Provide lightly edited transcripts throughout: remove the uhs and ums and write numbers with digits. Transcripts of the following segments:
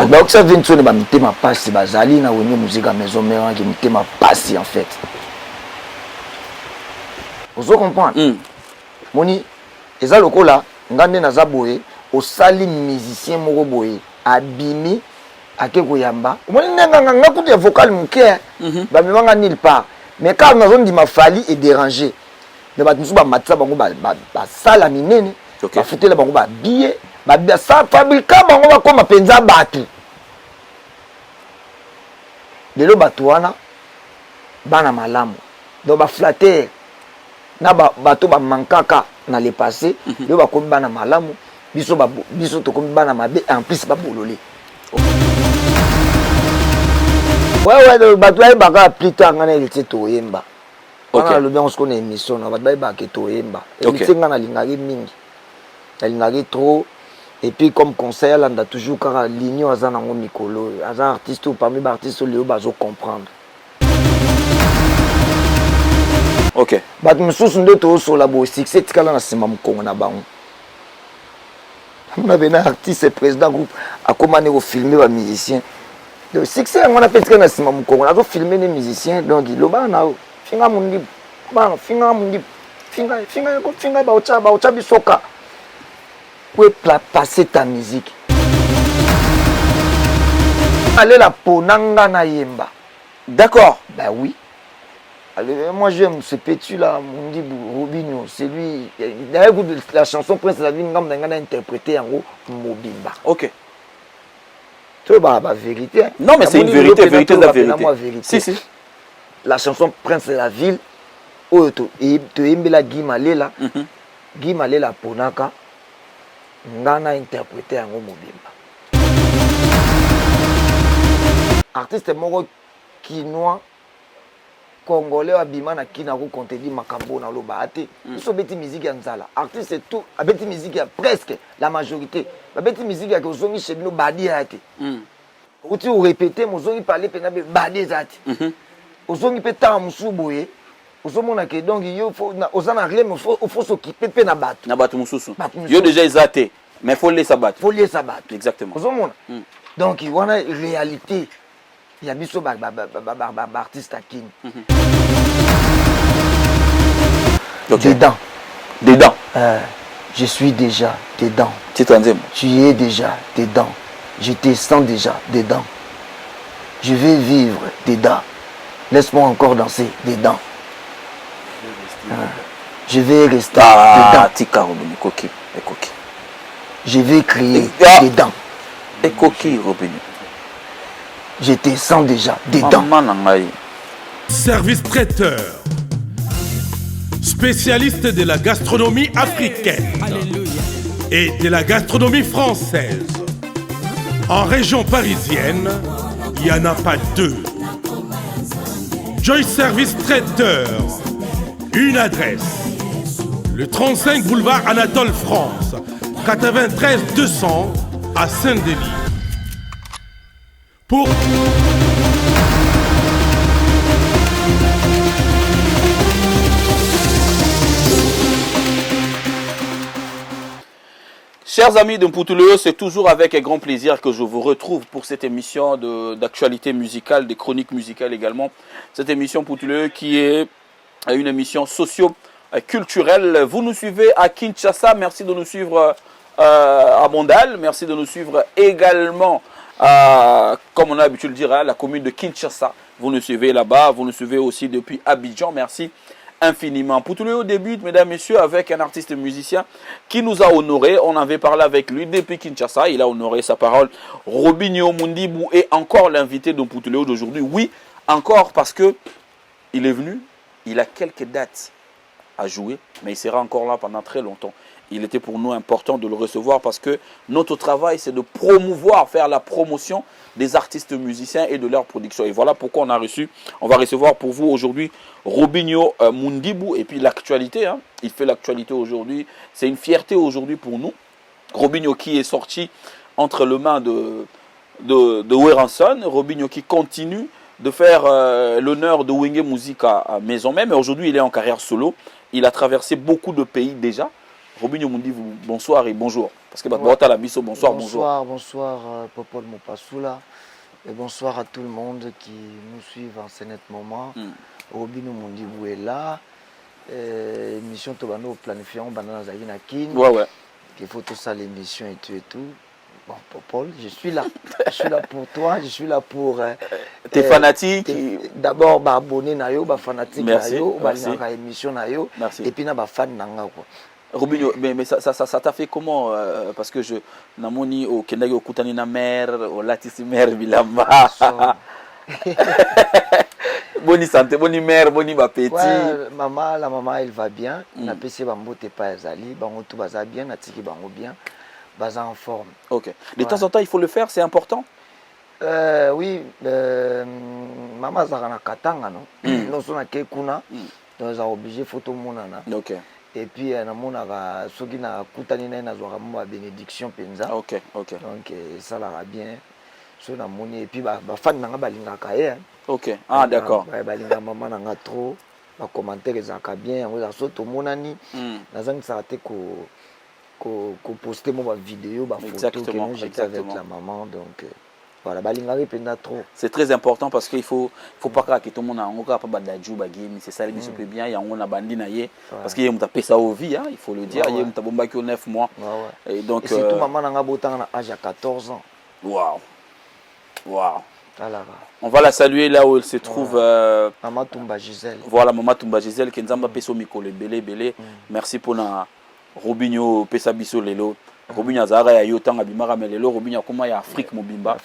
Donc ça vient de sonner, je ma passe, bazali na wenge musique à maison mère qui me ma passe en fait. Vous comprenez? Moni, et ça le coup là, ngande na zaboé, au sali musicien moko boé, abimi, akeko yamba. Moni nga coup de vocal muké, ba me nga nulle part. Mais quand on a dit ma fali est dérangé. Mais ba musu ba matsa bango ba sala minene, ba fouté la bango ba billet, ba ça fabriquer bango ba comme penza batu. Lelo batu wana bana malamu. Donc ba flatter na bato ba mankaka na le passé yo ba komi bana malamu biso to komi bana mabe en plus ba bololé ouais bato ay baka plus tard ngana il était to yemba on le bien on se connaît émission na bato ba ke to yemba et tsenga na lingaki mingi na lingaki trop et puis comme conseil là on a toujours car l'union azana ngo mikolo azan artiste ou parmi ba artiste le bazo comprendre. Ok. But mususu ndoto so la bo succès tikala na sima mukongo na bango. On avait un artiste président groupe a commandé au filmer ba musicien. Le succès on a fait tikala na sima mukongo na zo filmer les musiciens donc lo ba na finga mundi ba finga mundi finga ba ocha bisoka. Pour passer ta musique. Allez la ponanga na yemba. D'accord. Ben oui. Alors, moi j'aime ce petit là, Mundibou, Robinho, c'est lui. D'ailleurs, la chanson Prince de la Ville, on a interprété en gros Mobimba. Ok. Tu vois, la vérité. Non, mais c'est une vérité, vérité de la vérité. Si. La chanson Prince de la Ville, où tu aimes la Guy Malela, Guy Malela Ponaka, on a interprété en gros Mobimba. Artiste moro quinois. Congolais abima na kina ko contredire makambo na loba ate so beti musique ya nzala artiste c'est tout abeti musique ya presque la majorité abeti musique ya kozongi chez bino badi ate uti ou répéter mozongi parler pena be badi ate ozongi pe ta musu boye ozomona ke donc yo faut ozana rien mais faut s'occuper pe na bato mususu yo déjà ezate mais faut laisser battre exactement ozomona donc il y a une réalité. Il y a biso artiste à King. Dedans. Je suis déjà dedans. Tu es déjà dedans. Je te sens déjà dedans. Je vais vivre dedans. Laisse-moi encore danser dedans. Je vais rester dedans. Je vais crier dedans. Et coquille, Robin. Je te sens déjà dedans. Service traiteur. Spécialiste de la gastronomie africaine. Alléluia. Et de la gastronomie française. En région parisienne, il n'y en a pas deux. Joy Service traiteur. Une adresse. Le 35 boulevard Anatole France. 93 200 à Saint-Denis. Pour chers amis de Mputuléo, c'est toujours avec un grand plaisir que je vous retrouve pour cette émission d'actualité musicale, des chroniques musicales également. Cette émission Mputuléo qui est une émission socio-culturelle. Vous nous suivez à Kinshasa, merci de nous suivre à Mondal, merci de nous suivre également comme on a l'habitude de dire, la commune de Kinshasa. Vous nous suivez là-bas, vous nous suivez aussi depuis Abidjan. Merci infiniment. Mputuléo débute, mesdames, messieurs, avec un artiste musicien qui nous a honorés. On avait parlé avec lui depuis Kinshasa. Il a honoré sa parole. Robinho Mundibou est encore l'invité de Mputuléo d'aujourd'hui. Oui, encore parce que il est venu. Il a quelques dates à jouer, mais il sera encore là pendant très longtemps. Il était pour nous important de le recevoir parce que notre travail, c'est de promouvoir, faire la promotion des artistes musiciens et de leur production. Et voilà pourquoi on va recevoir pour vous aujourd'hui Robinho Mundibou. Et puis l'actualité, hein, il fait l'actualité aujourd'hui. C'est une fierté aujourd'hui pour nous. Robinho qui est sorti entre les mains de Weranson. Robinho qui continue de faire l'honneur de Wenge Music à maison même. Et aujourd'hui, il est en carrière solo. Il a traversé beaucoup de pays déjà. Robinho Mundi, bonsoir et bonjour. Parce que Bata la biso, bonsoir, bonjour. Bonsoir, Popol Mopassoula. Et bonsoir à tout le monde qui nous suit en ce net moment. Robinho Mundi, vous êtes là. Émission Tobano planifiant Banana Zagina Kin. Ouais. Il faut tout ça, l'émission et tout. Bon, Popol, je suis là. Je suis là pour toi, je suis là pour... T'es fanatique. D'abord, abonné na yo, fanatique na yo, émission na yo. Merci. Et puis, fan na nga. Robinho, mais ça t'a fait comment parce que je namoni au Kenya au Koutani na mer, au Latisi mer Bilamba. Boni santé, boni mère, boni bapeti. Ouais, la maman elle va bien. Na PC bambo te pas ezali, bango tout baza bien, na tiki bango bien. Baza en forme. OK. De temps en temps, il faut le faire, c'est important. Oui, maman zara katanga non. Non sona ke kuna. Donc za obligé photo monana. OK. Et puis na monaka soki na kutani na zwa mo bénédiction penza. OK. Donc ça la bien. So na moni et puis ba fan nanga balingaka ye. OK. Ah d'accord. Balinga maman nanga trop. Ba commentaire ezaka bien, on za soto monani. Na zangisa te ko poster mo ba vidéo, ba photo que nous j'étais avec la maman donc voilà, balingari penda trop. C'est très important parce qu'il faut pas que tout le monde a encore pas badaju bagimi, c'est ça les biso peut bien, il y a on a bandi na ye parce qu'il y a muta pesa au vie, il faut le dire, il y a muta bomba qui 9 mois. Et donc et surtout maman nanga botanga na âge à 14 ans. Waouh. Alors, on va la saluer là où elle se trouve. Maman Tumba Gisèle. Voilà, Maman Tumba Gisèle qui nous a fait son micro belé. Merci pour na Robinho pesa biso lelo. Robinho azara ya yotanga bimara mais lelo Robinho comment ya Afrique mobimba.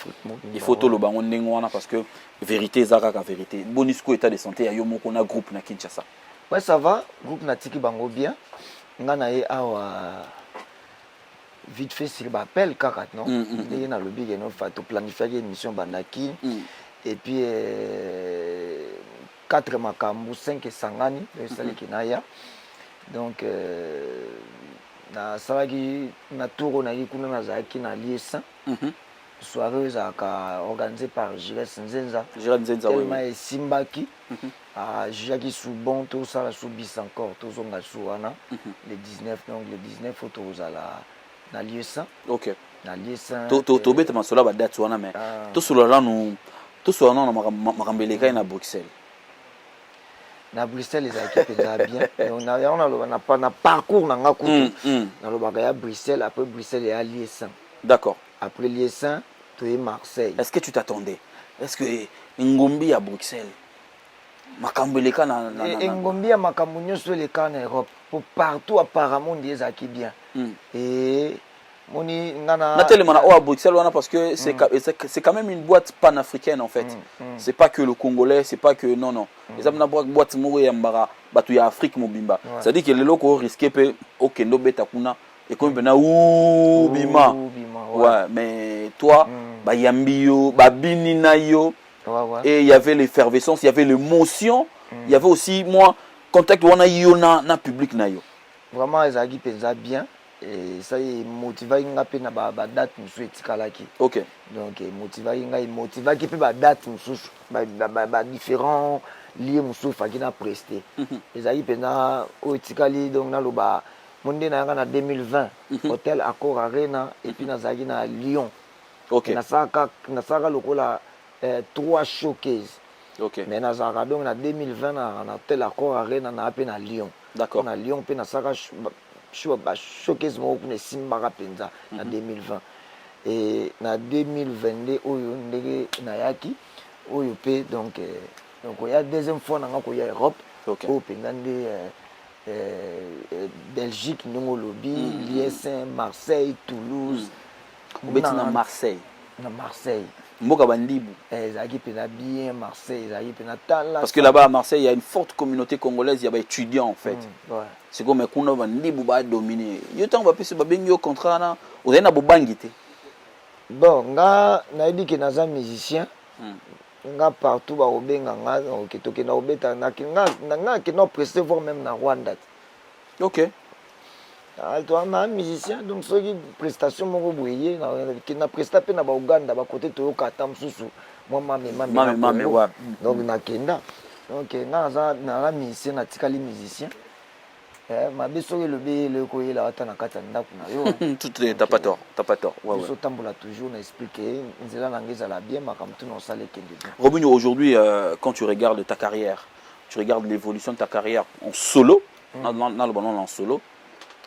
Il faut to lo bango ndengwana parce que vérité zaka ka vérité. Bonisco état de santé ya yo moko na groupe na Kinshasa. Ouais, ça va, groupe na tiki bango bien. Ngana ye awa vite fait s'il m'appelle kakat non il y a le big no fa to planifier une émission bandaki et puis 4 makambu 5 sangani de sali kinaya donc na salaki na tour na yikuna na zaki na liesa soirée zaka organisée par Jires Nzenza oui Simbaki à Jaki Soubon tout ça la soubis encore tout zonga souana le 19 donc le 19 photo la na lieu ça. OK. Na lieu ça. To beta masola ba date wana mais to solo la no to solo na makambeleka na Bruxelles. Na Bruxelles les équipes ça bien. On a pas na parcours na nga kutu. Na lo bagaya Bruxelles après Bruxelles et à lieu ça. D'accord. Après lieu ça, tu es Marseille. Est-ce que tu t'attendais? Est-ce que Ngombi à Bruxelles? Makambeleka na Ngombi à Makambu sur les cas en Europe. Pour partout apparemment des acquis bien. Et moni nana Nathalie à Bruxelles parce que c'est quand même une boîte panafricaine en fait. C'est pas que le Congolais, c'est pas que non. Les amna boîte mourir yambara batu ya Afrique mobimba. Ça dit que les locaux risquaient pe okendo beta kuna et comme bena ou bima. Ouais, mais toi ba yambio ba bini na yo. Et il y avait l'effervescence, il y avait l'émotion, il y avait aussi moi contact wana yo na public na yo. Vraiment les agi penza bien et ça y motiva inga pe na ba date musu etikalaki. OK. Donc motiva inga motiva ki pe ba date musu ba différents liés musu fa ki na prester. Les agi penza o etikali donc na loba monde na nga na 2020 hôtel Accor Arena et puis na zagi na Lyon. OK. Na saka lokola 3 showcase. OK. Mais na zaka donc na 2020 na hôtel Accor Arena na pe na Lyon. D'accord. Na Lyon pe na saka showcase mo kuna simbaka penza na 2020 et na 2022 oyo ndenge na yaki oyo pe donc il y a deuxième fois na ngako ya Europe au penza Belgique ndongo lobi Liège, Marseille, Toulouse na Marseille. Mboka bandibu ezaki pena bien Marseille ezaki pena tala parce que là-bas à Marseille il y a une forte communauté congolaise, il y a des étudiants en fait. C'est comme kuna bandibu ba dominer yo tant va pese ba bengi au contrat na ozena bobangi te. Bon nga na dit que naza musicien nga partout ba obenga nga oketoke na obeta na nga que non prester voir même na Rwanda. OK. Toi un musicien donc ceux qui prestation moko boye na presta pe na ba Uganda ba côté toyoka ta msusu moi mame donc na kenda donc na musicien na tikali musicien mabe soki elobi eloko oyela ata na kati ya ndako na yo. T'as pas tort, t'as pas tort. Ouais, ouais. biso tambola toujours na expliquer nzela na ngai ezala bien makambo tuna osala ekende bien. Robinho, aujourd'hui, quand tu regardes ta carrière, tu regardes l'évolution de ta carrière en solo, dans le ballon en solo,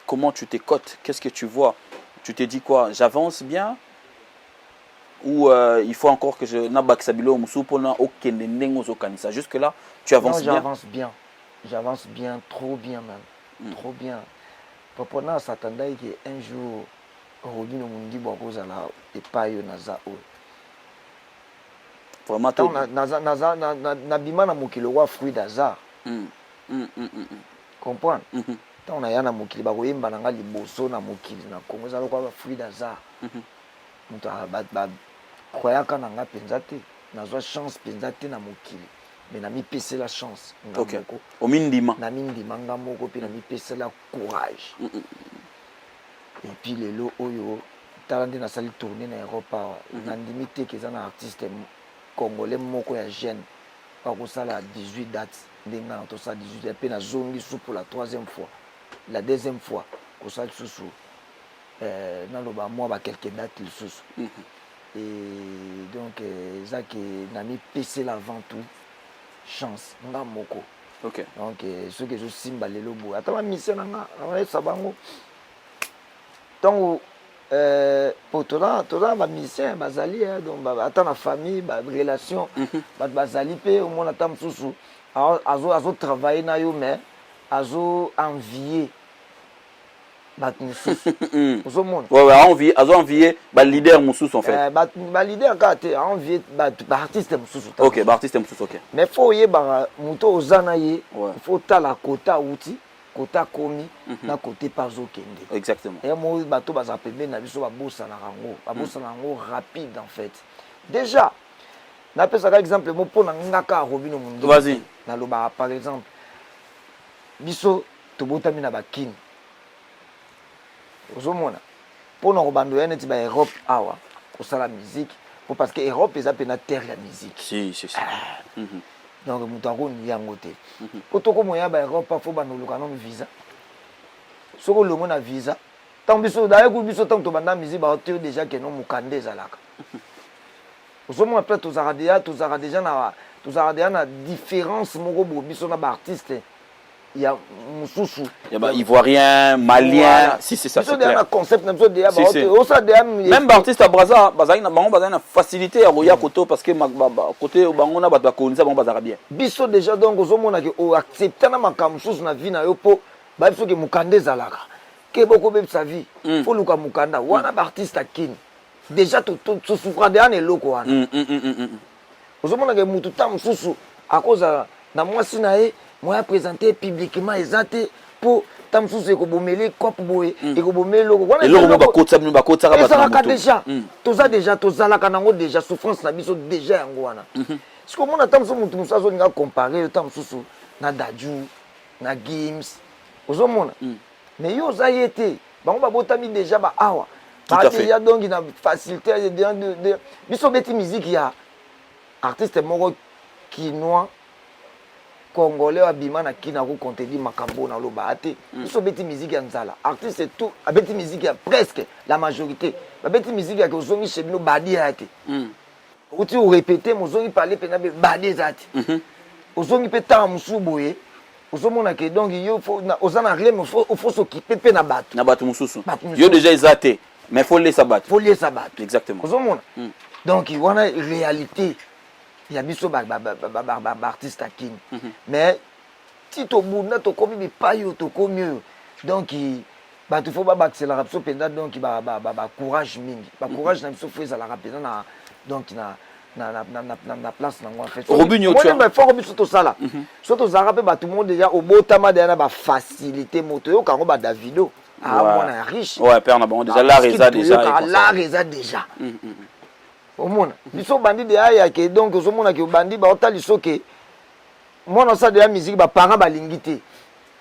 comment tu t'écotes? Qu'est-ce que tu vois? Tu te dis quoi? J'avance bien? Ou il faut encore que je n'abak sabilo musu pour na okende nengo zokanisa? Jusque là, tu avances bien? J'avance bien. J'avance bien, trop bien même. Trop bien. Papa s'attendait qu'un jour Robinho Mundi bokozala epai naza o. Vraiment tout na bima na mokili wa fruit d'hasard. Comprendre? Tant on a yana mokili ba koyemba na nga liboso na mokili na Congo za lokwa fruit d'hasard. Muto ba croyaka na nga penza te. Nazwa chance penza te na mokili. Mais na mi pese la chance. OK. Au mindima. Na mindima nga moko pe na mi pese la courage. Et puis lelo oyo talandi na sali tourner na Europe na ndimité que un artiste congolais moko ya jeune pa ko sala 18 dates ndenga to sa 18 et puis na zongi sous pour la troisième fois. La deuxième fois ko sala susu na loba moi ba quelques dates le susu. Et donc ça que na mi pese l'avant tout chance nga moko. OK. Donc ce que je simba lelo bo ata ma mission nga on sabango. Donc pour tola ba mission bazali donc ata na famille ba relation ba bazali pe au moins ata msusu azo travailler na yo mais azo envier bat msusu ozo monde ouais azo envier ba leader msusu en fait ba leader ka te envier ba artiste msusu. OK, ba artiste msusu. OK, mais faut ye ba muto ozana ye faut tala kota outil kota komi na côté pazo kende. Exactement. Et moi bato baza pembe na biso ba bossa na rango rapide en fait. Déjà na pesa ka exemple mo pona ngaka Robinho Mundi. Vas-y. Na loba par exemple biso to botami na bakini. Ozomona pona ko bando ya neti ba Europe awa ko sala musique pour parce que Europe eza pe na terre la musique. Si. Donc mutako ni yango te. Otoko moya ba Europe faut banoluka non visa. Soko longo na visa. Tant biso d'ailleurs ku biso tant to banda musique ba hotel déjà que non mukande zalaka. Osomo après to zara déjà na différence moko bo biso na ba artiste. Il y a mususu. Il y a ivoirien, malien, voilà. Si c'est ça c'est clair. Un concept même ça même artiste à Brazza, bazana bango bazana facilité à roya koto parce que côté bango na bato konisa bango bazara bien. Biso déjà donc ozomona que o accepter na makambo mususu na vie na yo po ba biso ke mukande zalaka. Ke boko be sa vie. Faut luka mukanda wana ba artiste akini. Déjà to souffra de ane loko wana. Ozomona ke mutu ta mususu akoza na mwasi na ye moi présenter publiquement exacté pour tamsusu ko bomeli cop boy et ko bomeli loko wana loko ba kotsa ka ba déjà déjà tozala kanango déjà souffrance na biso déjà yango wana ce que mona tamsusu mutu musazo nga comparer tamsusu na Daju na Gims ozomona mais yo za yete bango ba botami déjà ba awa il y a donc une facilité de biso beti musique ya artiste moko kinois congolais abima na kina ko contredire makambo na loba ate biso beti musique ya nzala artiste c'est tout abeti musique ya presque la majorité abeti musique ya kozongi chebino badi ate uti o répéter mozongi parler pena be badi ate ozongi pe ta musu boye ozomona ke donc yo faut ozana rien mais faut s'occuper pe na bato mususu yo déjà ezate mais faut laisser battre exactement ozomona donc wana réalité il y a biso ba artiste akini mais si to bunda to komi bi payo to komi donc ba tu faut ba accélérer biso penda donc ba courage mingi ba courage na biso faut la rapide na donc na place na ngwa en fait Robinho tu as faut biso to sala so to zara pe ba tout le monde déjà au botama déjà ba facilité moto yo kango ba Davido mona riche ouais père na bon déjà la reza déjà au monde biso bandi de aya ke donc ozomona ke bandi ba otali soke mona sa de la musique ba parents ba lingité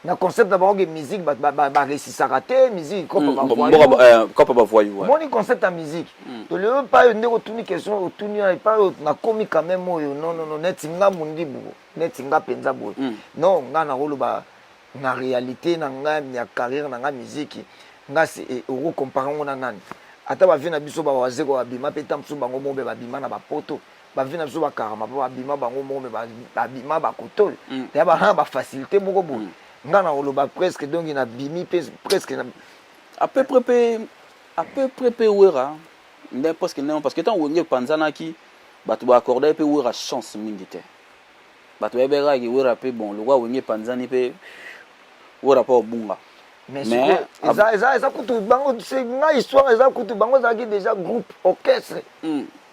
na concept na bango ke musique ba resisaka te musique ko ba voyou moni concept à musique to le pas yo ndeko tuni question otuni pas na komi quand même oyo non netinga mundi bu netinga penza bu non nga na rolo ba na réalité na nga ya carrière na nga musique nga c'est oko comparer on nani ata ba vina biso ba wazeko babima pe tamsu bango mombe babima na bapoto ba vina biso ba karama ba babima bango mombe babima ba kotol ya ba facilité moko bo nga na oloba presque donc ina bimi presque à peu près wera mais parce que tant wenge panzana ki batu ba accorder pe wera chance mingi te batu ba bera ki wera pe bon le roi wenge panzani pe wera pa obunga mais eza kutu bango c'est nga histoire eza kutu bango zaki déjà groupe orchestre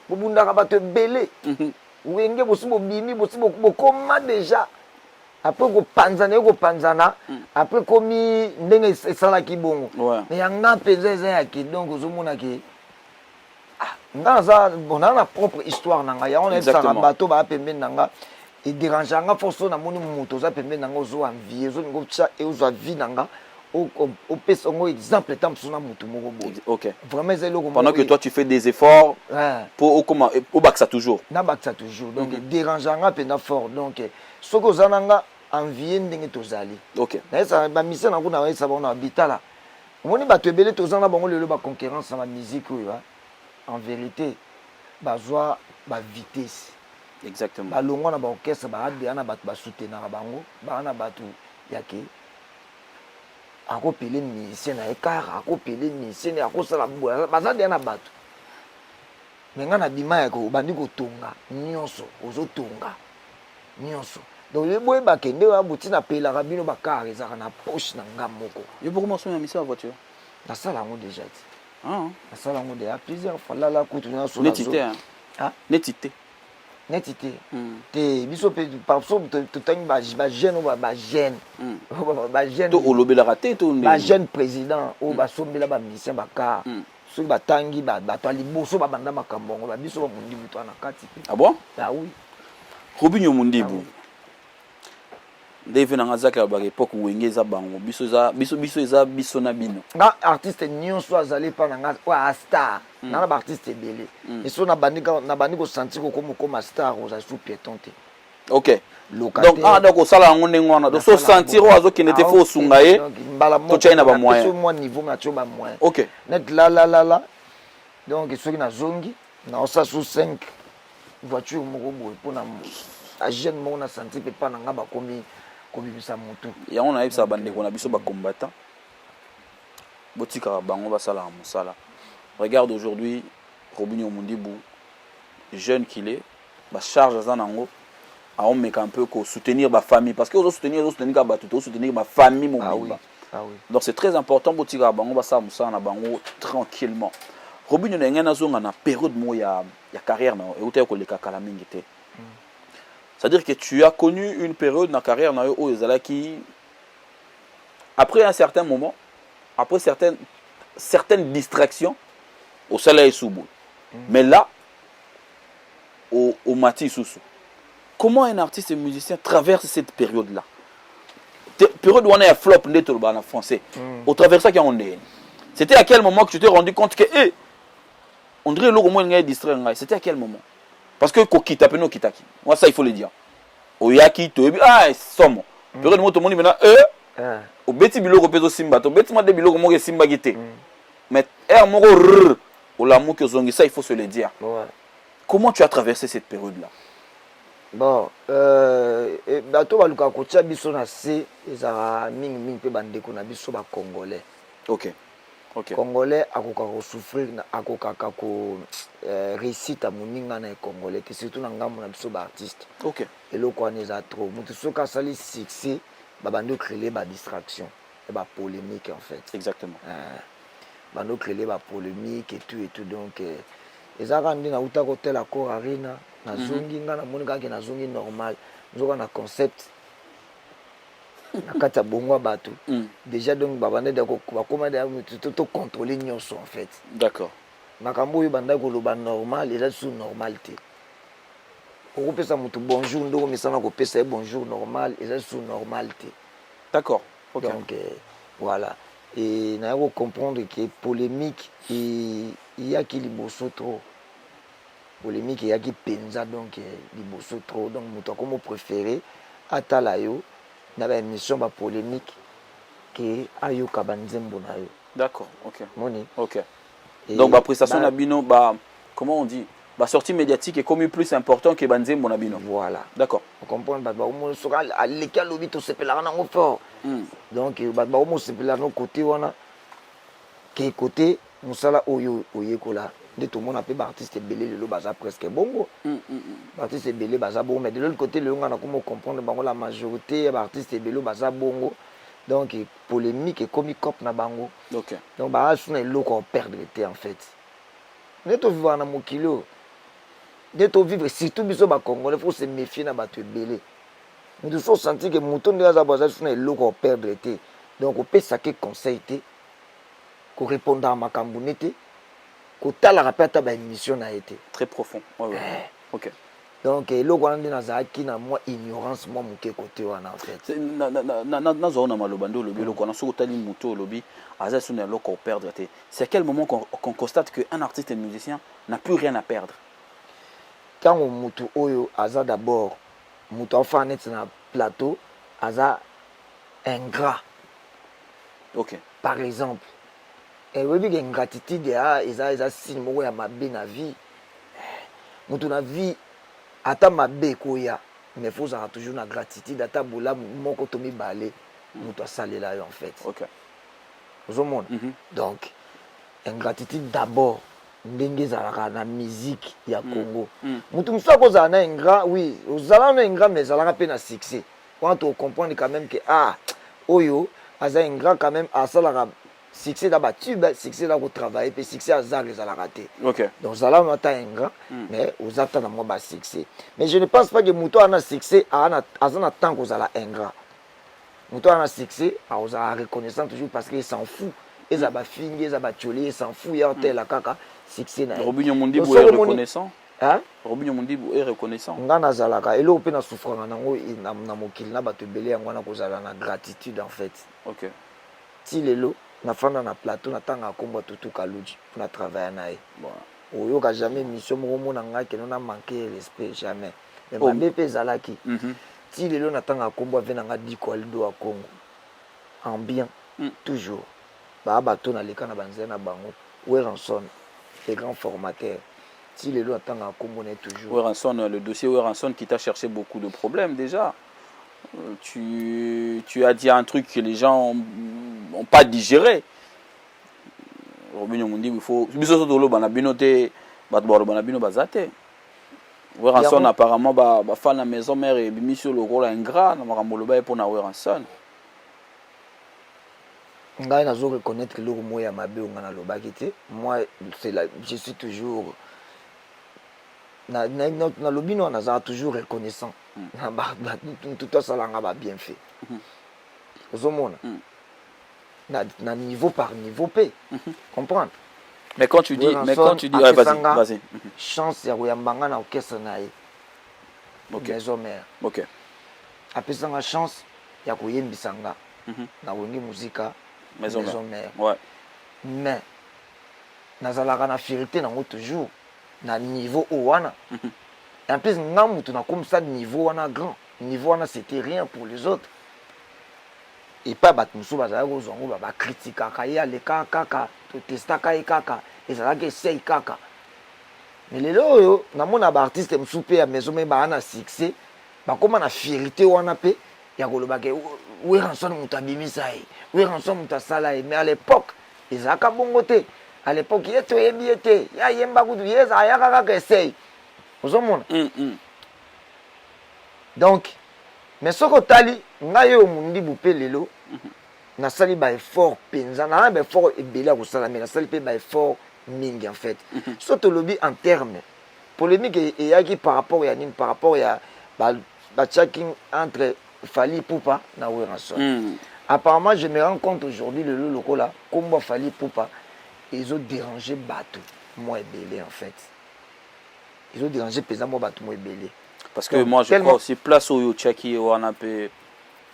bobundaka bato belé wenge bosubo bimi bosubo bokoma déjà après ko panzana après komi ndenge esalaki bongo mais yanga penza eza yaki donc ozomona ke nga za bona na propre histoire nanga ya on est ça bato ba pembeni nanga et dérange nga force na moni muto za pembeni nanga ozo envie zo ngo tsa e ozo vie nanga au pèse un exemple tant sur na mutu moko bo. OK. Vraiment c'est le pendant que toi tu fais des efforts pour comment au bac ça toujours. Na bac ça toujours donc dérangeant nga pena fort donc ce que zananga envie ndenge tozali. OK. Na ça ba mission na kuna ça ba na bitala. Moni ba te belé tozana bango lelo ba concurrence na musique oui en vérité bazwa ba vitesse. Exactement. Ba longo na ba orchestre ba adé na ba soutenir bango ba na batu yake akopele musicien na ekara akopele musicien akosala boya bazadi na bato menga na bima ya ko bandi kotonga nyonso ozotonga nyonso donc le boye bakende wa buti na pela rabino bakara ezaka na poche na nga moko yo beaucoup mention ya mission en voiture na sala ngo déjà ti na sala ngo déjà plusieurs fois là kutu na so netité netité netité te biso pe par so to tangi ba jeune ba jeune ba jeune to olobela raté to ba jeune président o ba sombela ba musicien ba ka so ba tangi ba to liboso ba banda makambongo ba biso ba mundi muto na kati ah bon ah oui Robinho Mundibu Dave na ngazaka ba époque wengeza bango biso eza biso na bino nga artiste nyonso azali pa na nga wa star na ba artiste belé et so na bandi ko sentir ko comme star oza sous piéton te OK locataire donc donc osala ngo ndengwana donc so sentir ozo ki nete fo sunga ye to china ba moyen so mo niveau na cho ba moyen OK net la donc so na zongi na osa sous 5 voiture moko boy pona a jeune mo na sentir pe pa na nga ba komi kobibisa mutu ya on a yebisa bande ko na biso ba combattant botika bango basala musala regarde aujourd'hui Robinho Mundibu jeune qu'il est ba charge za nango a on met un peu ko soutenir ba famille parce que ozo soutenir ka ba tout soutenir ba famille mon ah oui donc c'est très important botika bango basala musala na bango tranquillement Robinho ngena zonga na période mo ya carrière na e uta ko leka kala mingi te. C'est-à-dire que tu as connu une période dans la carrière qui, après un certain moment, après certaines distractions, au soleil sous bout. Mais là, au Mati Soussou, comment un artiste et musicien traverse cette période-là? Période où on est à flop en français. Au travers ça, c'était à quel moment que tu t'es rendu compte que, on dirait que moins est distrait. C'était à quel moment? Parce que kokita peno kitaki. Moi ça il faut le dire. Oyaki to somo. Période moto moni maintenant au beti biloko peso simba to beti ma de biloko mo ke simba gite. Mais moko au lamu que zongi ça il faut se le dire. Comment tu as traversé cette période là? Bon bato baluka ko tia biso na se ezara mingi pe bandeko na biso ba congolais. OK. Congolais akoka ko souffrir akoka ko réussite à moninga na congolais surtout na ngambo na biso ba artiste. OK. Et le quoi n'est a trop mutu soka sali succès bando créer ba distraction et ba polémique en fait. Exactement. Bando créer ba polémique et tout donc ezaka ndi na uta ko tela ko arena na zongi nga na monika ke na zongi normal nzoka na concept nakata bongo bato déjà donc babande de ko bakoma de to contrôler nyonso en fait. D'accord. Makambo yo banda ko loba normal et là sous normalité. Ko pesa mutu bonjour ndoko misana ko pesa bonjour normal et là sous normalité. D'accord. OK. Donc voilà. Et na ko comprendre que polémique et il y a qui liboso trop. Polémique il y a qui penza donc liboso trop donc mutu comme préféré atala yo na ba émission ba polémique que ayoka banzembo na yo. D'accord, ok. Moni. Ok. Donc la prestation na bino comment on dit? La sortie médiatique est comme plus important que banzembo na bino. Voilà. D'accord. On comprend ba mo sera à l'école obi to sepela na ngo fort. Donc ba mo sepela no côté wana ke côté musala oyo oyekola de tout le monde appelle artiste belé le baza presque bongo. Artiste belé baza bongo mais de l'autre côté le ngana comme comprendre bango la majorité artiste belé baza bongo. Donc polémique et comic cop na bango. OK. Donc ba asuna eloko en perdre en fait. Neto vivre na mokilo. Neto vivre surtout biso ba congolais faut se méfier na bato belé. Nous faut sentir que mouton de za baza asuna eloko en perdre. Donc on peut saquer conseil té ko répondre à makambo nete. Kota la rappel ta ba émission na été très profond. Ouais. OK. Donc le Rwanda nazaki na moi ignorance moi muke côté wana en fait. Na zona malobando lobi lo kona soko tali muto lobi aza suna loko perdre té. C'est à quel moment qu'on constate que un artiste et musicien n'a plus rien à perdre? Quand mutu oyo aza d'abord mutu enfin net na plateau aza ingrat. OK. Par exemple et oui bien ingratitude ya eza signe moko ya mabe na vie. Mutu na vie ata mabe koya mais faut avoir toujours la gratitude ata bola moko to mibale mutu asalela yo en fait. OK. Vous monde. Donc ingratitude d'abord ndenge zalaka na musique ya Congo. Mutu musa ko za na ingrat oui, ozala na ingrat mais zalaka pe na succès. Quand on comprend quand même que oyo aza ingrat quand même asalaka succès d'abord tube succès là ko travailler puis succès azar les ala raté. OK. Donc zala on attend ingrat mais aux attend moi ba succès. Mais je ne pense pas que muto ana succès azana tant que zala ingrat. Muto ana succès a reconnaissant toujours parce qu'il s'en fout. Et ça ba fingi, ça ba tcholi, il s'en fout ya tel la kaka succès na. Robinho Mondibu est reconnaissant. Hein? Robinho Mondibu est reconnaissant. Ngana zalaka elo pe na souffrance nango na mokili na bato belé yango na kozala na gratitude en fait. OK. Ti lelo na fanda na plateau na tanga komba tutu kaluji pour na travailler na ye. Bon. Oyo ka jamais mission moko mona nga ke na manquer respect jamais. Mais mabe pe zalaki. Ti lelo na tanga komba vena nga diko aldo a Congo. En bien toujours. Ba bato na leka na banzena bango. Weranson, les grands formateurs. Si les lois attendent à composer toujours. Weranson, le dossier Weranson qui t'a cherché beaucoup de problèmes déjà. Tu as dit un truc que les gens n'ont pas digéré. Robinho Mundi, il faut. Weranson apparemment va faire la maison mère et mis sur le rôle ingrat. Pour Weranson. Ngai nazo reconnaître que le mot ya mabe ngana lobaki te. Moi je suis toujours na lobino na toujours reconnaissant. Tout ça là va bien fait. Ozomona. Na niveau par niveau p. Comprendre. Mais quand tu dis vas-y. Chance ya koyambanga na orchestre na ye. OK. Maison mère. OK. Apesanga chance ya koyembisanga. Na wengi muzika. Maison mère. Ouais. Mais nazalaka na fierté nango toujours na niveau wana. En plus ngamutu na comme ça niveau wana grand. Niveau wana c'était rien pour les autres. Et pas bat musu bazala ko zongo ba critique ya le kaka to testaka kaka et ça que c'est kaka. Mais lelo yo na mona ba artiste musu pe ya maison mais ba na succès ba koma na fierté wana pe ya koloba ke Weranson mutabimisa ye. Weranson mutasala ye. Mais à l'époque, ils a ka bongo te. À l'époque, il était yebiete. Ya yemba kudu yeza ya kaka kesei. Ozomona. Donc, mais soko tali ngaye o mundi bupe lelo. Na sali ba effort penza na ba effort ebela ko sala mais na sali pe ba effort mingi en fait. Surtout lobby en termes polémique et yaki par rapport ya nini par rapport ya ba checking entre Fali Poupa na Weranson. Apparemment, je me rends compte aujourd'hui, le loco là, comme Fali Poupa, ils ont dérangé Batou, moi et Belé en fait. Ils ont dérangé pesamment Batou, moi et Belé. Parce que moi, je crois aussi, place au Tchaki Wanape,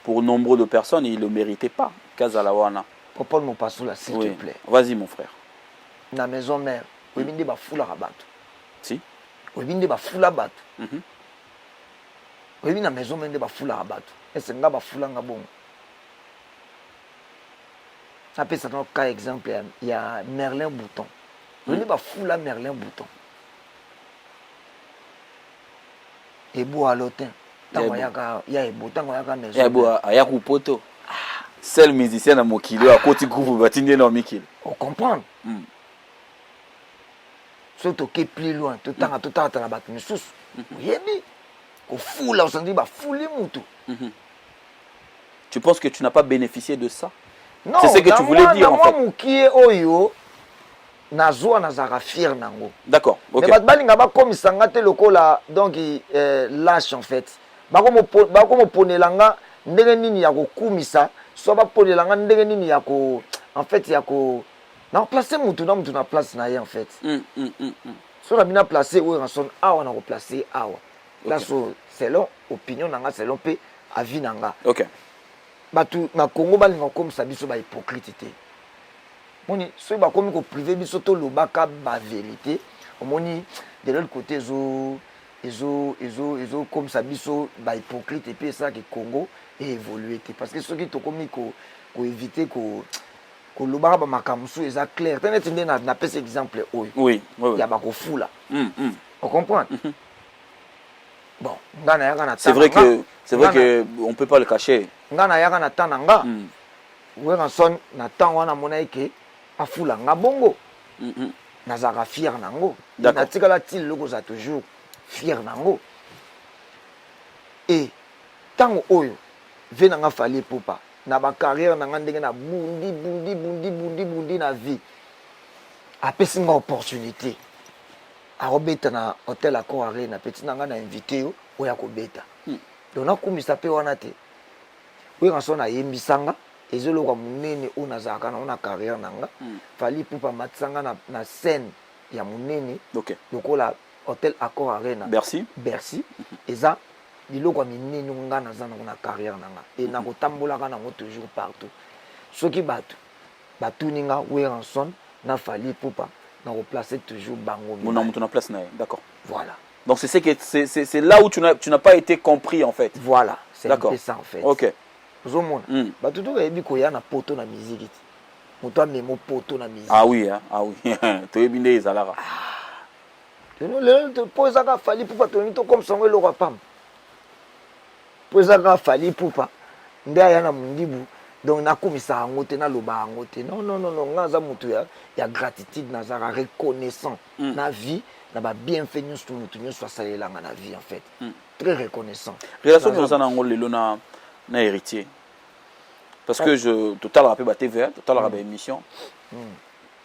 pour nombre de personnes, ils ne le méritaient pas. Kazalawana. Propose mon passou là, s'il te plaît. Vas-y, mon frère. Na maison mère, oui, binde ba foula Batou. Si. Oui, binde ba foula Batou. oyebi na maison mende bafulaka bato ese nga bafulanga bongo napesa no ka exemple ya Merlin Bouton oyebi bafula Merlin Bouton ebo alotin tango yaka ya ebo tango yaka maison ya ebo aya kupoto seul musicien na mokili a koti groupe batindi na mikili on comprendre surtout que plus loin tout temps tout temps na bato misusu oyebi kofula osandi bafuli mutu. Tu penses que tu n'as pas bénéficié de ça? Non, c'est ce que tu voulais dire en fait. Moi mukie oyo nazwa nazaka fier nango. D'accord, OK. Mais balinga ba komisanga te lokola donc lâche en fait. Bako mo ponelanga ndenge nini ya kokumisa, so ba ponelanga ndenge nini ya ko en fait ya ko na placer mutu na place na ye en fait. So na bina placer oyo ranson awa na ko placer awa. Là so selon opinion nanga selon pe avis nanga. OK. Batu na Congo balinga comme ça biso ba hypocrite te. Moni so ba komi ko privé biso to lobaka ba vérité. Omoni de l'autre côté ezo comme ça biso ba hypocrite et puis ça que Congo est évolué parce que ceux qui to komi ko éviter ko lobaka ba makamsu eza clair. Tene tinde na pese exemple oyo. Oui. Ya ba ko fula. On comprend. Bon, ngana yaka na c'est vrai que on peut pas le cacher. Ngana yaka na tananga. Wera son na tan wana mona eke afula nga bongo. Nazaka fier nango. Na tikala til loko za toujours fier nango. Et tango oyo vena nga fali popa na ba carrière nanga ndenge na bundi na vie. Apesi nga opportunité. A robeta na hôtel Accor Arena petit nanga na invité yo oya ko beta. Donc na kumisa pe wana te. Oui ranson na yembisanga ezolo kwa munene o nazaka na ona carrière nanga. Fali pupa matsanga na scène ya munene. OK. Lokola hôtel Accor Arena. Bercy. Eza biloko ya minene nga na za na carrière nanga. Et na kotambola kana ngo toujours partout. Soki batu ninga oui ranson na fali pupa na replacer toujours bango. Mon place na. D'accord. Voilà. Donc c'est là où tu n'as pas été compris en fait. Voilà, c'est un peu ça en fait. OK. Zomona. Ba tout to yebi ko ya na poto na musique. Moto a memo poto na musique. Ah oui hein, ah oui. To yebi nde ezalara. Le poza ka fali pupa to nito comme songo lo pam. Poza ka fali pupa. Nde ya na mundibu. Donc na komisa angote na loba angote. Non ngaza mutu ya gratitude na za reconnaissant na vie na ba bienfait nyonso mutu nyonso asalelanga na vie en fait. Très reconnaissant. Relation nous en ngol lelo na héritier. Parce que je total rappel ba TVA, total rappel émission.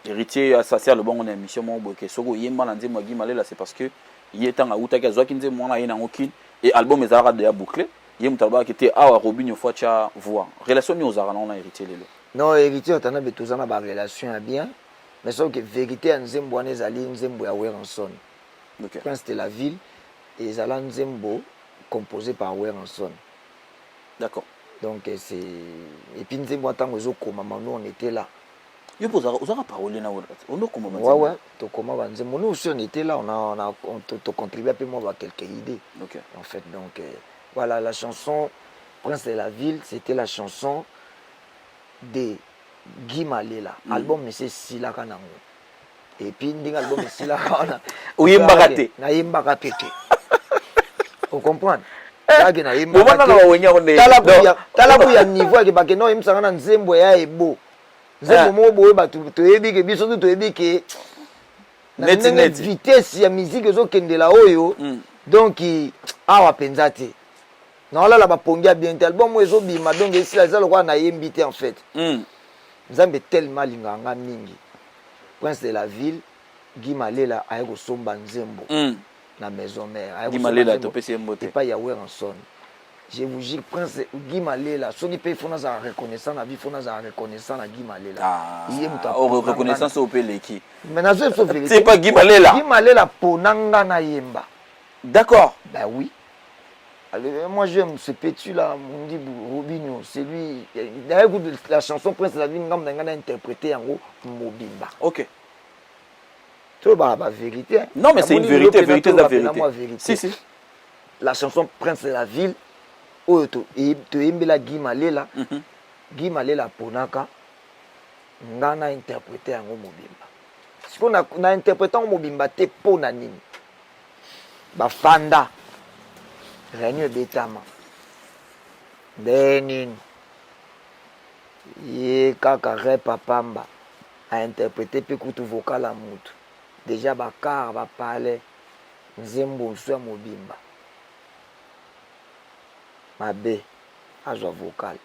Héritier ça sert le bon on émission mon boke soko yemba na nzembo gi malela c'est parce que yetanga utaka zwaki nzembo na yena ngokin et album ezara de bouclé. Yem talba qui était awa Robinho fois cha voix relation ni ozara na héritier lelo. Non héritier otana betozana ba relation bien mais sauf que vérité nzembo wana ezali nzembo ya Weranson. OK. Prince de la ville et ezala nzembo composé par Weranson. D'accord. Donc c'est et puis nzembo atango ezokoma nous on était là. Yo ozara parole na on okoma ba. Ouais to koma ba nzembo nous aussi on était là on contribué un peu moi quelques idées. OK. En fait donc voilà, la chanson Prince de la ville, c'était la chanson de Guy Malela. Album mais c'est Sila Kanango. Et puis l'album Sila Kanango. Oui, mbakate. Na mbakate. Vous comprenez? Talabu ya niveau ke ba ke no imsanga na nzembo ya ebo. Nzembo mo boye ba to yebi ke biso to yebi ke na vitesse ya musique zo kendela oyo. Donc awa penzate. Non là ba pongia bien tel bon moi ezobima donc ici là ezalo kwa na yembité en fait. Nzambe tellement linganga mingi. Prince de la ville Guy Malela aye ko somba nzembo na maison mère. Guy Malela to pesi mbote. Pas ya Weranson. Je vous jure Prince Guy Malela soki pe fona za reconnaissant na vie fona za reconnaissant na Guy Malela. Reconnaissance au peleki. Mais na c'est pas Guy Malela. Guy Malela ponanga na yemba. D'accord. Ben oui. Alors, moi j'aime ce petit là, Mundi Robinho, c'est lui. D'ailleurs, la chanson Prince de la ville, on a interprété en gros Mobimba. OK. Tu vois la vérité. Non, mais c'est une vérité, vérité de la vérité. Si. la chanson Prince de la ville oyo toyembela Guy Malela. Guy Malela ponaka nga na interpréter yango mobimba. Siko na interpréter yango mobimba te pona nini bafanda réunion betama ndenini ye kaka repa pamba a interpréter pe kutu vocal à mutu déjà bakar bapale nzembo nsu ya mobimba mabe azwa vocal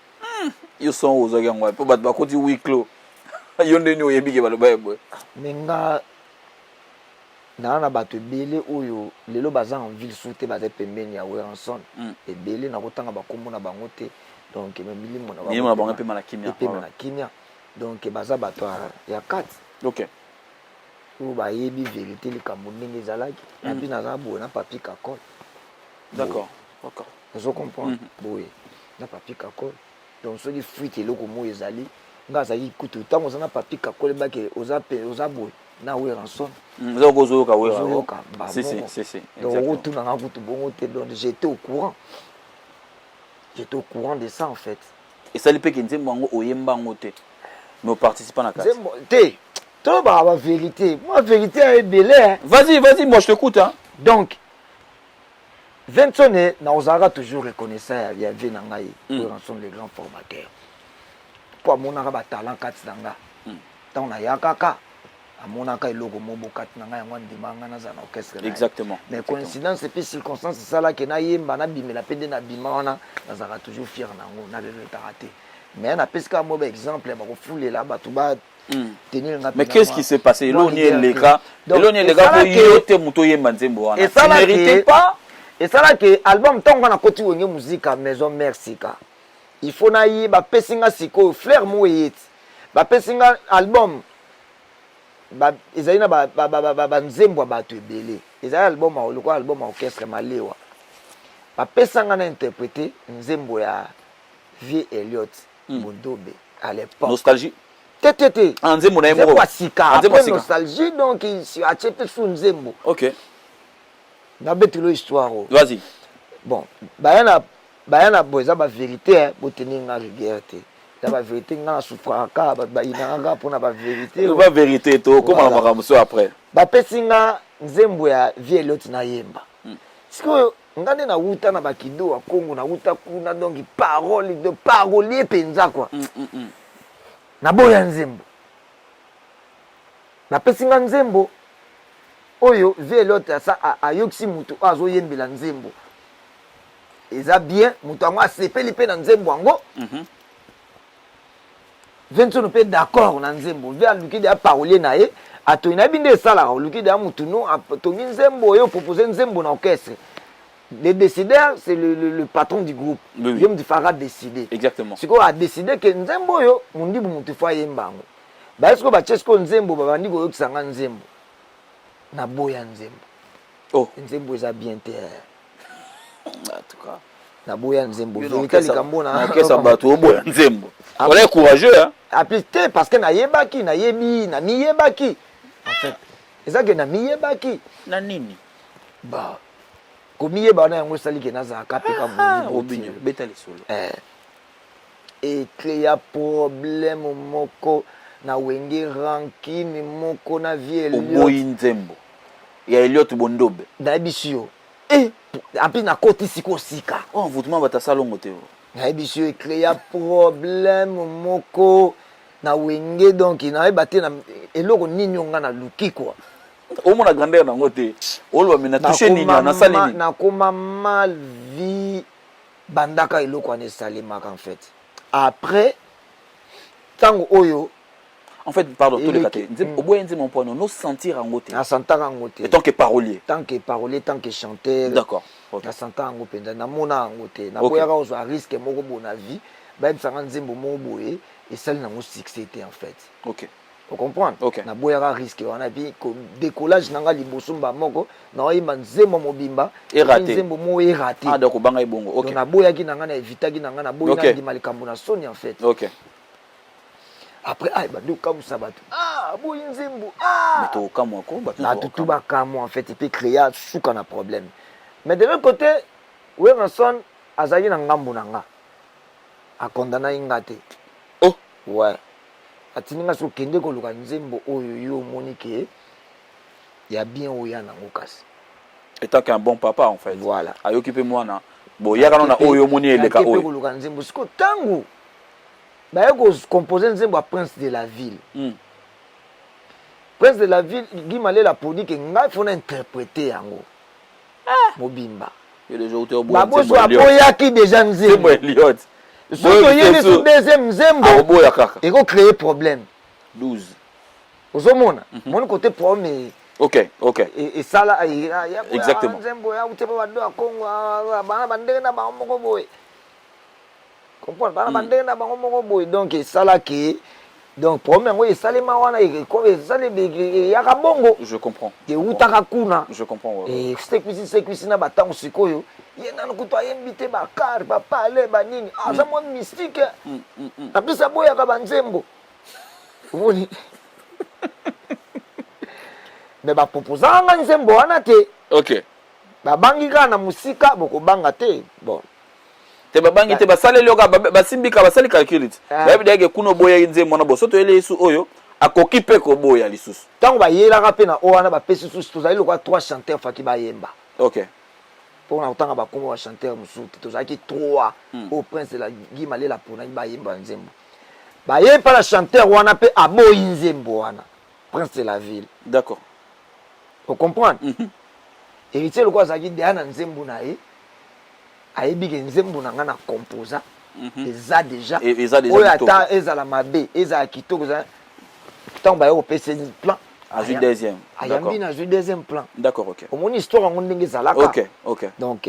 yo son ozaki yango po bato bakoti wiklo yo ndeni oyebike baloba yeboye menga na bato ebele oyo lelo baza en ville sous te baza pembeni ya Weranson ebele na kotanga bakombo na bango te donc milimo na bango pe na kimia donc baza bato ya kati OK oyo bayebi vérité likambo ndenge ezalaki epi naza boye na papier kakol d'accord ozo comprendre boye na papier kakol donc soki fuite eloko mo ezali nga azali kutu ntango oza na papier kakol ebake oza boye na Weranson ozoyoka donc otunanga kutu bongo te donc j'étais au courant de ça en fait esali mpe ke nzembo yango oyemba yango te mais oparticipa na kati te toloba ba vérité moi vérité ya ebele vas-y moi je t'écoute hein. Donc Vincent naozaka toujours reconnaissant ya vie na ngai Weranson le grand formateur po amonaka batalent kati na nga ntango nayakaka amonaka eloko mobo kati na ngai yango andima nga naza na orchestre exactement mais coïncidence et puis circonstance esalaki nayemba nabimela mpe nde nabima wana nazalaka toujours fier nango naleletaka te mais napesika mo baexemple ya bakofulela bato tenir nga. Mais qu'est-ce qui s'est passé? Eloni les gars pour yote muto yemba nzembo wana. Et ça mérite pas. Et ça là que album tant qu'on a côté wenge musique à maison Mersika. Il faut na yi ba pesinga siko Flair Moyet. Ba pesinga album ba ezalina ba nzembo ba to ebele. Ezali album a lokwa album orchestre malewa. Ba pesanga na interpréter nzembo ya Vie Elliott Mondobe à l'époque. Nostalgie. Tétété. Nzembo na yembo. Après nostalgie donc il a accepté sous nzembo. OK. Na betilo histoire. Vas-y. Bon, bayana boza ba vérité boteni nga rigueur te. La vérité nga souffra ka ba inanga pona ba vérité. Ba vérité to comment on va ramasser après. Ba pesinga nzembo ya Vie Elliott na yemba. Siko ngane na wuta na bakido wa Kongo na wuta kuna donc parole de parolier penza quoi. Na boya nzembo. Na pesinga nzembo oyo Vie Elliott asa ayokisi mutu azo yembela nzembo. Eza bien mutu ango asepeli pe na nzembo ango. Vincent pe d'accord na nzembo. Vie aluki de parolier na ye. Ato ina binde sala aluki de mutu no atongi nzembo yo proposer nzembo na orchestre. Le décideur, c'est le patron du groupe. Guillaume Dufara a décidé. Exactement. C'est quoi a décidé que Nzembo yo, on dit que tu fais yembango. Bah est-ce que bah chesko Nzembo bah bandi ko yoksanga Nzembo. Na boya Nzembo. Oh. Nzembo est bien terre. En tout cas. Na boya Nzembo. Vérité likambo na. Qu'est-ce que bato boya Nzembo. On est courageux hein. Appliqué parce que na yebaki, na yebi, na mi yebaki. En fait, c'est ça que na mi yebaki. Na nini? Bah komiye bana yango sali ke naza kapeka Robinho beta les solo et créa problème moko na wenge rankine moko na Vie Elliott oboyi nzembo ya Elliott Mondobe na bisio et api na koti siko sika oh voutement bata salongo te na bisio créa problème moko na wenge donc na ebate na eloko nini nga na luki quoi. Au moins la grandeur dans côté on va maintenant toucher ni na sali ni na koma mal vie bandaka eloko ane salima en fait après tango oyo en fait pardon tous les cas au boy nzembo mon point no sentir en côté na sentaka ngote et tant que parolier tant que chanteur d'accord na sentaka ngo penza na mona ngote na boya ka ozo risque moko bona vie ba tsanga nzembo mo boye et sali na mo succès en fait. OK. Vous comprenez? Okay. Na boyaka risque on a bi décollage nanga liboso mba moko na oyima nzembo mobimba et raté nzembo mo est raté. Ah donc banga ibongo. OK. Donc na boyaki nanga na evitaki nanga na boyaki di malikambo na soni en fait. OK. Après ay ba do kamu sabatu. Boy nzembo. Mais to kamu ko ba na tutuba kamu en fait et puis créer souka na problème. Mais de l'autre côté Werenson azali na ngambu na nga akondana inga te. Oh ouais atininga so kende ko luka nzembo oyo yo monike ya bien oya nango kasi étant qu'un bon papa en fait. Voilà. A occupé moi na. Bon, il y a quand on a oyo moni et les ka oyo. Ko luka nzembo siko tango. Ba ko composer nzembo a Prince de la ville. Prince de la ville Guy Malela pour dire que ngai faut interpréter yango. Mobimba. Il y a des auteurs beaux. Babo so apoyaki déjà nzembo. Elliot. Soto yene so deuxième nzembo. Boya kaka. Et ko créer problème. 12. Ozomona. Mon côté problème. OK. Et ça là exactement. Nzembo ya utepa bado akongo bana bandenge na ba moko boy. Comprendre bana bandenge na ba moko boy donc ça là qui donc problème oui ça les mawana et ko ça les ya kabongo. Je comprends. Et utaka kuna. Je comprends. Et c'est cuisine na batango sikoyo. Yena nkuto ayembite ba car ba pale ba nini. Aza mo mystique. Kabisa boya ka banzembo. Umoni. Mais ba proposanga nzembo wana te. OK. Ba bangi kana musika boko banga te. Bon. Te ba bangi te ba sale loka ba simbika ba sale calculate. Ba bidage kuno boya nzembo na bosoto ele yesu oyo akoki pe ko boya lisusu. Tango ba yela ka pe na o wana ba pesi susu tozali lokwa 3 chanteurs faki ba yemba. OK. Pour na utanga ba kombo ba chanteur musu tozali 3 au Prince de la Guy Malela pour na ba yemba nzembo. Ba yemba la chanteur wana pe aboyi nzembo wana. Prince de la ville. D'accord. Vous comprenez? Héritier le quoi ça dit derrière nzembo na e. Ayebi ke nzembo na nga na composa. Eza déjà. Eza déjà. Oya ta eza la mabe, eza kitoko za. Tant ba yo pese plan. À jeu deuxième. Ayambi na jeu deuxième plan. D'accord, OK. Au mon histoire on ndenge zalaka. OK. Donc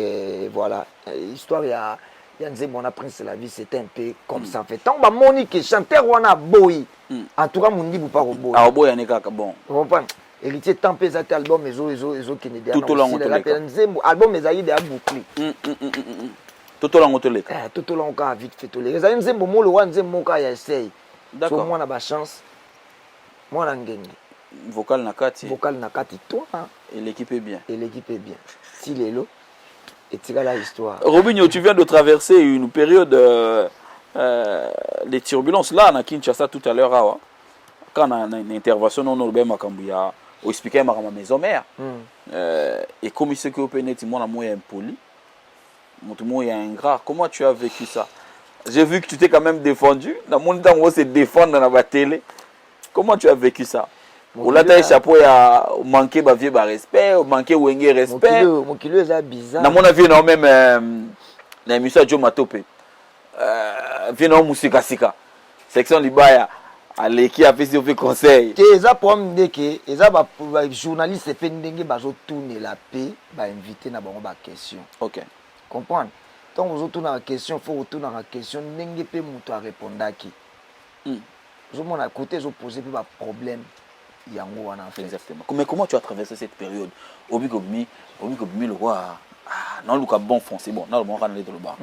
voilà, histoire ya nzembo na Prince de la vie c'était un peu comme ça fait. Tant ba Monique chanteur wana boy. En tout cas mundi bu pas boy. Ah boy ane kaka bon. Vous comprenez? Héritier tempé ça album ezo qui ne tout au long de nzembo album ezali de bouclé. Tout au long toleka. Tout au long ka vite fait toleka. Ezali nzembo molo wa nzembo ka ya essaye. D'accord. So moi na ba chance. Moi na ngenge. Vocal na kati. Vocal na kati toi. Et l'équipe est bien. Et l'équipe est bien. Si lelo et tira la histoire. Robinho, tu viens de traverser une période de turbulences là na Kinshasa tout à l'heure quand on a une intervention non no be makambuya au expliquer ma maison mère. Et comme il sait que open net moi na moyen impoli. Mon moyen ingrat. Comment tu as vécu ça? J'ai vu que tu t'es quand même défendu. Dans mon temps on se défendre dans la télé. Comment tu as vécu ça? Ou là t'as échappé à manquer ba vieux ba respect, manquer wenge respect. Mon kilo est bizarre. Dans mon avis non même l'émission Joe Matope. Vient non musika sika. Section libaya allez qui a fait ce conseil. Que eza problème ndeke, eza ba journaliste fait ndenge bazo tourner la paix, ba inviter na bango ba question. OK. Comprendre? Donc vous tourner la question, faut retourner la question ndenge pe muto a répondaki. Zo mona côté zo poser pe ba problème yango wana en fait. Exactement. Mais comment tu as traversé cette période? Obi le roi non le bon fond, c'est bon. Non le bon ran le bas.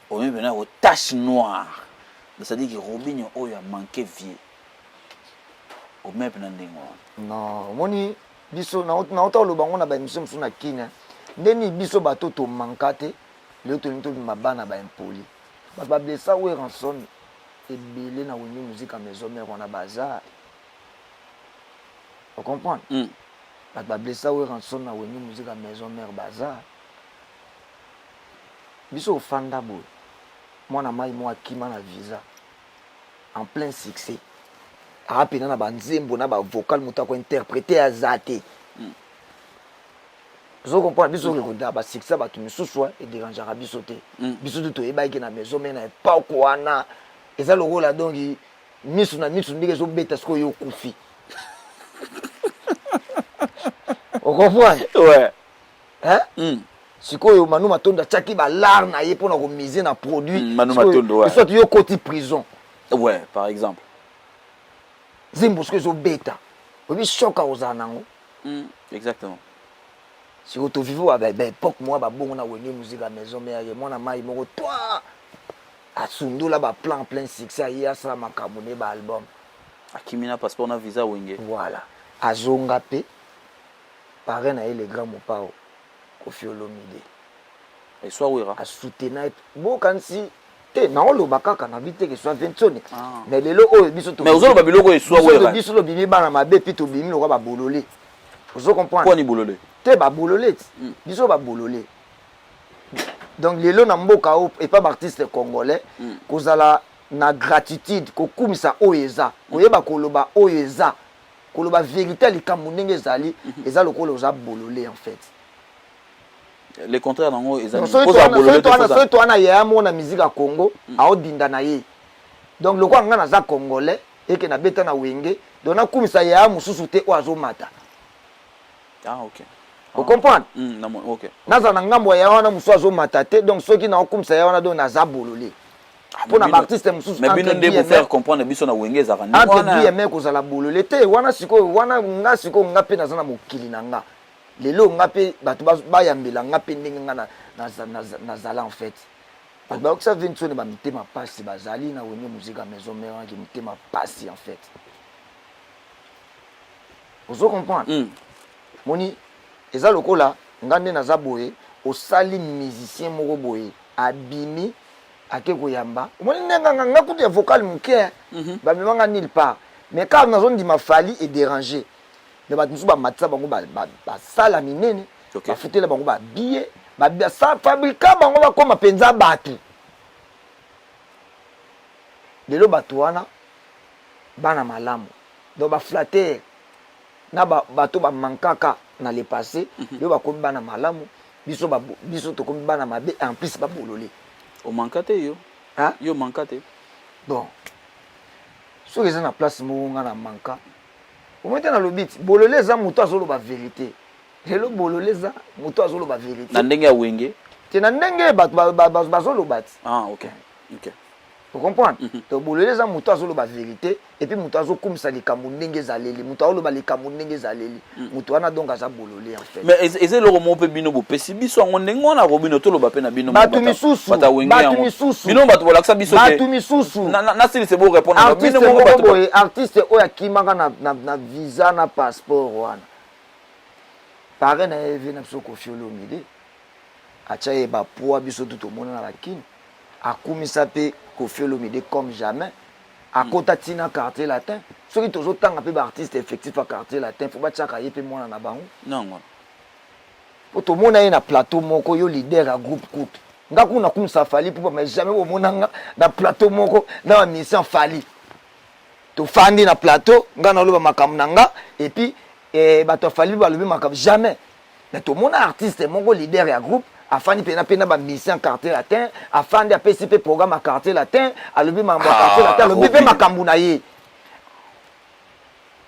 Obi venir aux taches noires. C'est-à-dire que Robinho oyo a manqué vie. Au même pendant non, moni biso na auto lo bango na ba émission na Kenya. Ndeni biso bato to mankate, le to nto mabana ba impoli. Ba blessa we ranson et belé na woni musique à maison mère on a bazar. Vous comprenez? Ba blessa we ranson na woni musique à maison mère bazar. Biso fanda boy. Moi na mai moi kima na visa. En plein succès. Rapidement na banzembo na ba vocal muta ko interpréter azate. Vous comprenez biso ko da ba succès ba tumi suswa et dérangera biso te. Biso to e ba ki na maison mais na pas ko wana. Et ça le rôle là donc misu ndike zo beta sko yo kufi. Vous comprenez? Ouais. Hein? Sikoyo manu matonda chaki ba lar na ye pona ko miser na produit. Manu matondo ouais. Soit yo koti prison. Ouais, par exemple. Zimbo ce que zo beta. Obi choka ozanango. Exactement. Si auto vivo ba époque moi ba bongo na woni musique à maison mais moi na mai moko toi. Asundo la ba plan plein succès ya sa makamone ba album. Akimina passeport na visa wenge. Voilà. Azonga pe. Paré na le grand mopao. Kofi Olomide. Et soit ouira. A soutenir bon quand si te na olobaka kana vite que soit Vinconi. Mais lelo o biso to. Mais ozolo babiloko et soit ouira. Biso lo bimi bana mabe puis to bimi lo ba bololé. Vous comprenez? Quoi ni bololé? Te ba bololé. Biso ba bololé. Donc lelo na mboka o et pas artiste congolais kozala na gratitude ko kumisa oyeza koyeba koloba oyeza koloba vérité likambo ndenge ezali eza lokolo za bololé en fait. Le contraire nango ezali poza bololé to to ana ya mona musique ya Congo aodinda na ye. Donc lokwa nga na za congolais et que na beta na wenge donc na kumisa ya mususu te oazo mata. Ah OK. Vous comprenez? OK. Naza na ngambo ya wana mususu azo mata te donc ceux qui na kumisa ya wana donc na za bololé. Pour un artiste mususu mais bino nde pour faire comprendre biso na wenge za kana wana entre bien kozala bololé te wana siko wana nga siko nga pe naza na mokili na nga lelo nga pe bato ba yambela nga pe ndenge nga na zala en fait bato ba ça vient sonner ba mitema pasi bazali na wenge musique à maison mère qui mitema pasi en fait vous comprenez moni eza lokola nga nde naza boye osali musicien moko boye abimi ake koyamba omoni nenga nga kutu ya vocal muke ba memanga nulle part mais quand na zone di mafali et déranger mais ba tsuba matsa bango ba sala minene ba futela bango ba billet ba sa fabrika bango ba koma penza batu lelo batu wana bana malamu donc ba flatter na bato ba mankaka na le passé yo ba komi bana malamu biso to komi bana mabe en plus ba bololé. O mankate yo. Hein? Yo mankate. Bon. So ils ont la place monga na manka. Au moins dans le beat, bololé za muto azolo ba vérité. Hello bololé za muto azolo ba vérité. Na ndenge ya wenge. Te na ndenge bazolo bat. Ah OK. OK. Vous comprenez? Donc bololé za muto azolo ba vérité et puis muto azo kumisa likambo ndenge zaleli. Muto azolo ba likambo ndenge zaleli. Muto wana donc aza bololé en fait. Mais eze lo mo pe bino bo pesi biso ngondengo na robino to lo ba pe na bino batu misusu. Batu misusu. Bino batu bolaksa biso te. Batu misusu. Na sili c'est beau répondre na bino mo batu boy artiste oya kimanga na visa na passeport wana. Pare na evi na biso Koffi Olomide. Acha e ba poa biso tout mona na bakini. Akumisa pe Koffi Olomide comme jamais. À côté tina quartier latin. Ceux qui toujours tant peu d'artistes effectifs à quartier latin, faut pas chaka yé pe mona na bango. Non non. Pour tout monde na plateau moko yo leader à groupe court. Nga kuna kumisa fali pour mais jamais au mona na plateau moko na mission fali. To fandi na plateau, nga na loba makam nanga et puis bato fali ba lobi makam jamais. Mais tout monde artiste moko leader à groupe afani pena ba mission quartier latin afandi apesipe programme à quartier latin alobi mambo quartier latin alobi pe makambu na ye.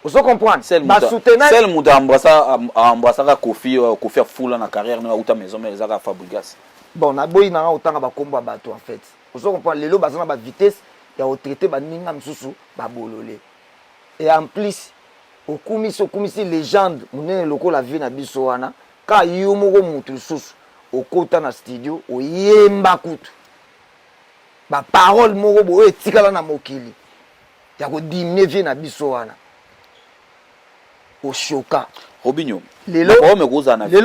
Vous comprenez? Ba soutenir celle muda embrassa Koffi fula na carrière na uta maison mais ezaka Fabregas. Bon na boyi na otanga ba kombo bato en fait. Vous comprenez lelo bazana ba vitesse ya otraiter ba ninga msusu ba bololé. Et en plus okumisi légende munene lokola vie na biso wana ka yo moko mutu susu okota na studio oyemba kutu ba parole moko boye etikala na mokili ya ko diminuer vie na biso wana oshoka Robinho lelo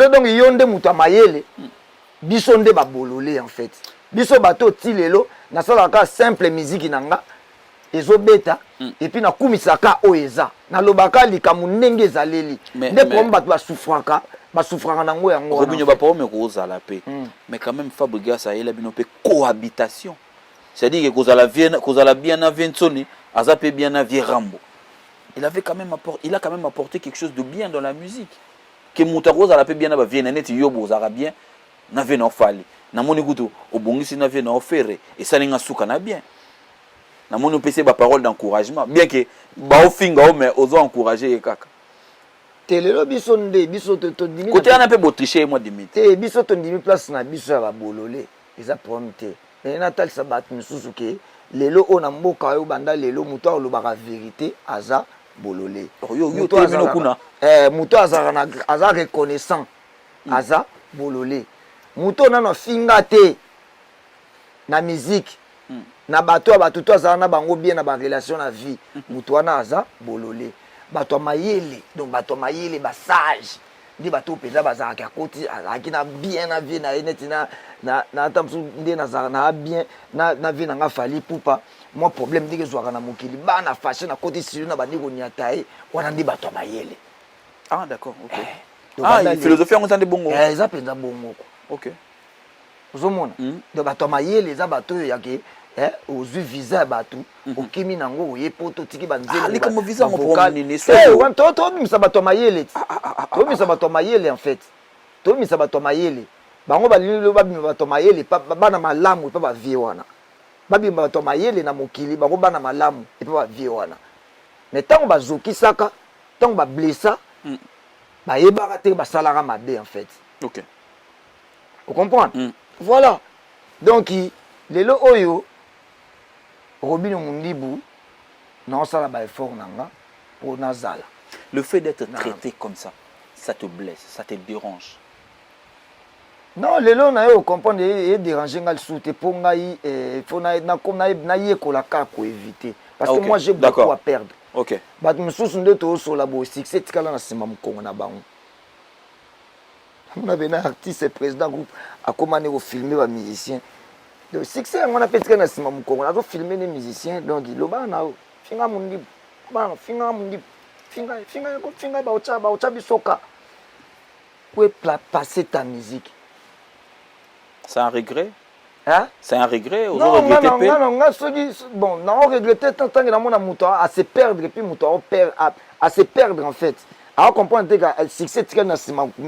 donc yonde mutu amayele biso nde ba bololé en fait biso bato ti lelo na sala ka simple musique nanga ezobeta et puis na kumisaka oeza na lobaka likambo ndenge ezaleli nde comme bato basouffraka nango yango Robinho ba pa me kozala pe mais quand même Fabregas a ela bino pe cohabitation c'est-à-dire que kozala bien na Vinconi aza pe bien na Vierambo il a quand même apporté quelque chose de bien dans la musique que mutaroza la pe bien na ba Viennet yobo zara bien na Vena fali na moni kuto obongisi na Vena ofere et ça ninga suka na bien na moni pese ba parole d'encouragement bien que ba ofinga mais ozo encourager kaka telelo biso nde biso to dimi côté ana pe botricher moi dimite te biso to dimi place na biso ya ba bololé eza prompte et na tal sabat misusu ke lelo ona mboka yo banda lelo muto olobaka vérité aza bololé yo temino kuna muto aza reconnaissant aza bololé muto na finga te na musique na bato to aza na bango bien na ba relation na vie muto wana aza bololé bato mayele donc bato mayele ba sage nde bato mpenza bazalaki akoti azalaki na bien na vie na ye neti na ata mosusu nde nazalaka na bien na vie na nga fali pupa mwa problème ndenge ezwaka na mokili bana fashe na koti silo na bandi koniata ye wana nde bato ya mayele. Ah d'accord, ok. Philosophie yango eza nde bongo. Eza mpenza bongo. Ok. Ozomona donc bato ya mayele eza bato oyo yake ozwi visa ya bato okimi nango oye po totiki banzemobimisa bato ya mayele tobimisa bato ya mayele en fait tobimisa bato ya mayele bango balingi babima bato ya mayele bana malamu epa bavie wana babima bato ya mayele na mokili bango bana malamu epa bavie wana mais ntango bazokisaka ntango bablessa bayebaka te basalaka mabe en fait. Ok. Vous comprenez? Voilà. Donc, lelo oyo, Robin Mundibu, non, ça la effort nanga, pour Nazala. Le fait d'être traité comme ça te blesse, ça te dérange? Non, lelo na yo comprendre et déranger ngal soute pour ngai faut na comme na yekola ka ko éviter parce que moi j'ai beaucoup à perdre. OK. Bat mususu ndo to so la bo succès tikala na sima mkongo na bango. On avait un artiste président groupe a commandé au filmer les musiciens. Le succès on a fait que na sima mkongo na zo filmer les musiciens donc loba na finga mundi ba finga mundi finga ba ocha bisoka. Où est passer ta musique? C'est un regret? Hein? C'est un regret? Non, bon, non, regretter tant que la mon à se perdre et puis à se perdre en fait. Alors comprendre que succès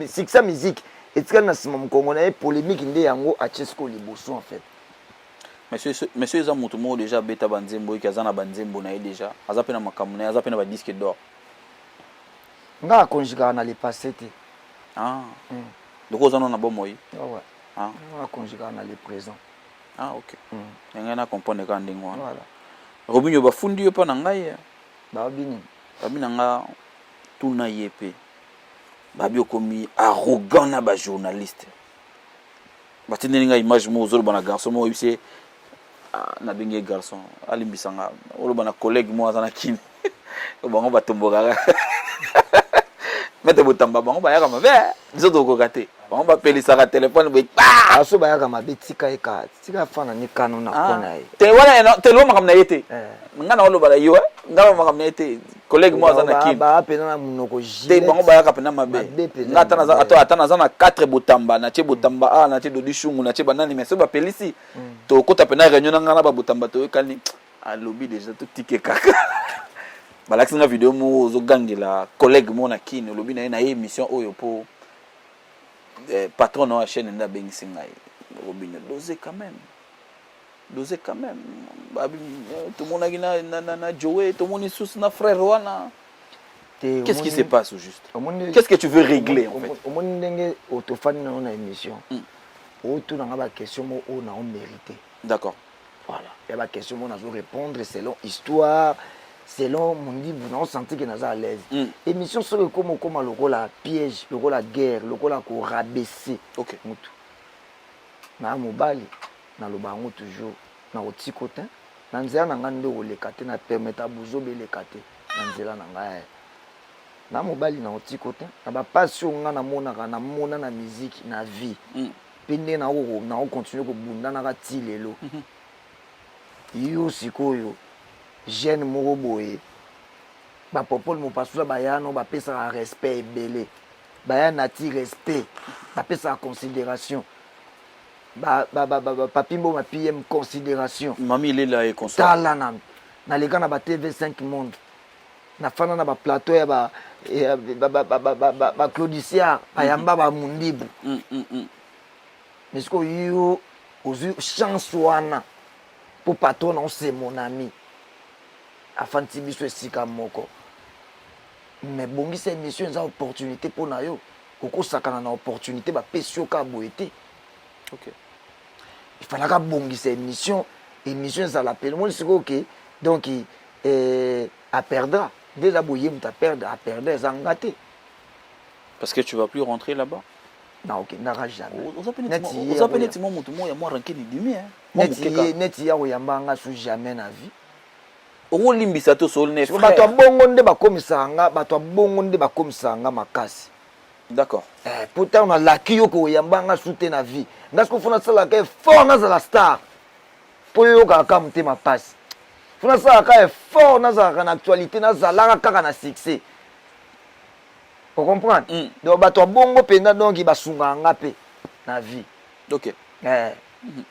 succès musique et tu na sima mkongo polémique ndé yango a Chesco liboso en fait. Monsieur za mutu mo déjà beta banzembo ki azana banzembo na déjà azape na makamuna azape na ba disque d'or. Nga konjika na le passé te. Ah. Donc ozana na bon moyi. Ouais. Ah. Nga konjika na le présent. Ah OK. Ngana comprendre ka ndingo wana. Voilà. Robinho bafundi yo pa na ngai. Babini nga tuna yepe. Babi okomi arrogant na ba journaliste. Batindeli nga image mo zolo bana garçon mo yise na bengi garçon alimbisanga olo bana collègue mo azana kin. Bango batomboka. Mete botamba bango bayaka mabe. Nzoto ko kate. Bango ba pelisaka téléphone bo aso bayaka mabe tika fana ni kanu na kona ye. Te wana te lo makamna yete. Ngana olo bala yo ngaba makamna yete collègue mo azana kin. Ba pena na munoko jile. Te bango bayaka pena mabe. Ngata na atana zana 4 botamba na che botamba na che dodi shungu na che banani mais so ba pelisi. To kota pena réunion ngana ba botamba to kani alobi déjà tout tike kaka. Balaki nga vidéo mo zo gangela collègue mo na kini lobi na émission oyo po patron na chaîne nda bengisi ngai Robinho doser quand même babi tout le monde na Joey tout le monde sous na frère wana qu'est-ce qui se passe au juste qu'est-ce que tu veux régler en fait au monde ndenge autofani na émission auto na ba question mo o na on mérité d'accord voilà il y a ba question mo na zo répondre selon histoire selon mon dit on sentit que nous à l'aise émission sur le comme le rôle la piège le rôle la guerre le rôle ko rabaisser OK mutu na mobali na lo bango toujours na otikotin na nzela na ngande o lekate na permettre buzobe lekate na nzela na ngai na mobali na otikotin na ba passion nga na mona na musique na vie pende na o continuer ko bunda na ka tilelo yo sikoyo jeune moko boye ba popol mo pasula bayano ba pesa respect ebele bayana ti respect ba pesa considération ba papimbo ma PM considération mami il est là et console tala na les gars na ba TV5 monde na fana na ba plateau ya ba Claudicia bayamba ba mundibu mais ce que yo ozu chance wana pour patron on c'est mon ami afin de biso esika moko mais bongi cette émission une opportunité pour na yo koko sakana na opportunité ba pesio ka boete OK il fallait ka bongi cette émission ça l'appelle moi c'est OK donc à perdre déjà boyer muta perdre à perdre zangate parce que tu vas plus rentrer là-bas non OK n'ara jamais on appelle timo mutu mo ya mo ranké ni dimi hein neti ya oyambanga sous jamais na vie o limbisa to sol ne frère bato bongo nde bakomisanga makasi D'accord. Pourtant on a laki yo ko yamba nga soutenir na vie. Nga ce qu'on fait ça la fort na la star. Pour yo ka kamte ma passe. Funa ça ka fort na za na actualité na za la ka na succès. Vous comprenez? Donc bato bongo penda donc ba sunga nga pe na vie. OK.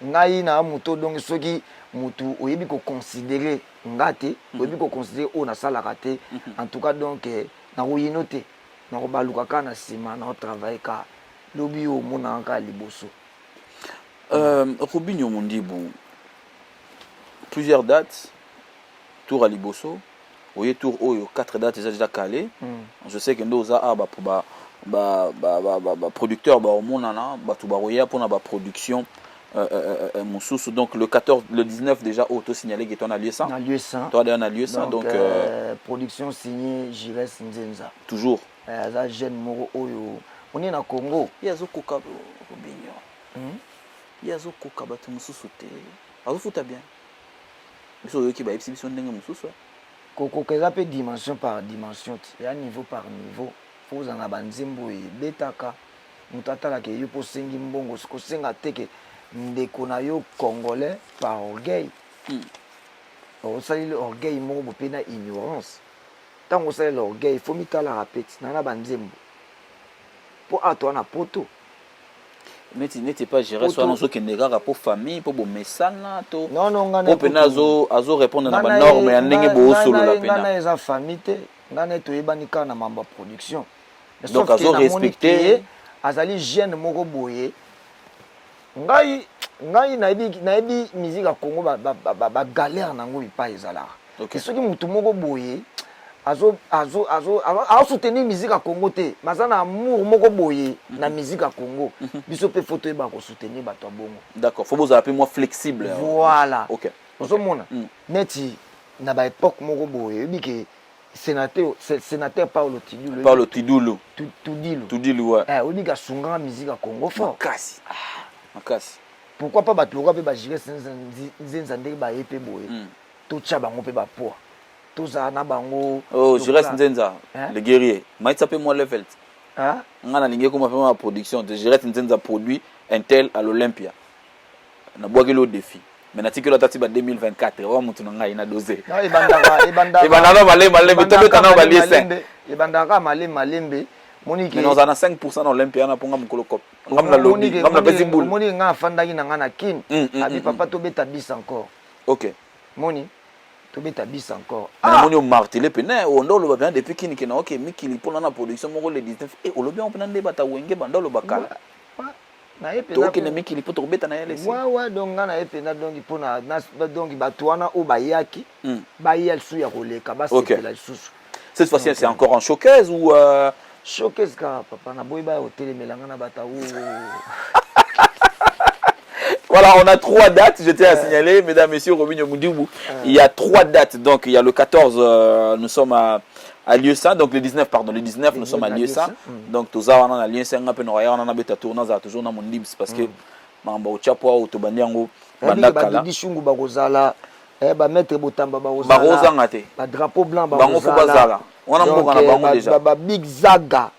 Ngai na muto donc soki mutu oyebi ko considérer ngate, oyebi ko considérer o na sala raté. En tout cas donc na oyinote. Na baluka ka na sima na travailler ka lobi o mona ka liboso. Robinho Mondibu, plusieurs dates, tour à Liboso, oui, tour Oyo, 4 dates déjà calées. Je sais que nous avons producteur au Monana, Batoubaroya pour la production. Moussous, donc le 14, le 19 déjà auto signalé que tu as lieu 100. On a lieu 100. Toi, on a lieu 100. Donc, production signée Jires Nzenza. Toujours. Jeune Moro Oyo. On est au Congo. Il y a Zokoka Robinho. Il y a Zokoka Batu Moussous. Alors, faut bien. Mais sur le qui va exhibition de Moussous. Koko Kezape dimension par dimension. Il y a niveau par niveau. Faut en abanzimbo et betaka. Mutata la ke yo po sengi mbongo. Sko senga teke. Ndeko na yo congolais par orgueil. On sait l'orgueil mo bo pena ignorance. Tant on sait l'orgueil, il faut mettre la répète na banzembo. Pour attendre na poto. N'était pas géré soit dans ce qui n'est pas pour famille pour mesana to. Non ngana. Pour pena azo répondre na ba norme ya ndenge bo solo la pena. Ngana eza famille te. Ngana to yebani na mamba production. Donc azo respecter azali jeune moko boye. Ngai naebi musique ya Congo ba galère nango ipa ezala. Okay. Soki mutu moko boye azo soutenir musique ya Congo te, mazana amour moko boye na musique ya Congo. Biso pe photo e ba ko soutenir bato bongo. D'accord, faut vous appeler moi flexible. Voilà. OK. Ozo mona. Neti na ba époque moko boye, biki sénateur Paulo Tidulu. Paulo Tidulu. Tudilo. Ouais. Obi ka sunga musique ya Congo fort. Makasi. Makasi. Pourquoi pas batloka pe ba gérer nzenza ndenge ba yepe boye. To tcha bango pe ba poa. To za na bango. Oh, je reste nzenza, le guerrier. Maït s'appelle moi level. Hein? Ngana lingue comme fait ma production, je reste nzenza produit Intel à l'Olympia. Na boire le défi. Mais na tikelo tati ba 2024, wa mutu nga ina dosé. Non, ebandaka. Ebandaka malembe, to kana ba lié. Ebandaka malembe. Monique. Mais nous avons 5% d'Olympia na ponga mukolo cop. Ngam na lobby, ngam na pesi boule. Moni nga fandaki na nga na kin. Abi papa to beta bis encore. OK. Moni to beta bis encore. Ah moni o martelé pena o ndo lo ba depuis kin na OK mikili pona na production moko le 19 et o lobi on pena nde bata wenge banda lo bakala. Na yepe to kin mikili poto beta na yele. Ouais donc nga na yepe na donc pona donc batwana o bayaki. Bayel su ya koleka ba c'est la susu. Cette fois-ci c'est encore en showcase ou showcase ka papa na boy ba hotel melanga na bata ou. Voilà, on a 3 dates, je tiens à signaler, mesdames, messieurs, Robinho Mondibu. Il y a 3 dates, donc il y a le 14, nous sommes à Lieu-Saint, donc le 19, pardon, le 19, nous sommes à Lieu-Saint. Donc tout ça, on a Lieu-Saint, on a bêta tournant, on a toujours dans mon libs parce que Mamba Ochapoa, Otobanyango, Bandakala. Dishungu Barozala, Maître Botamba Barozala. Barozangate. Drapeau blanc Barozala. On a un bango déjà. Big Zaga.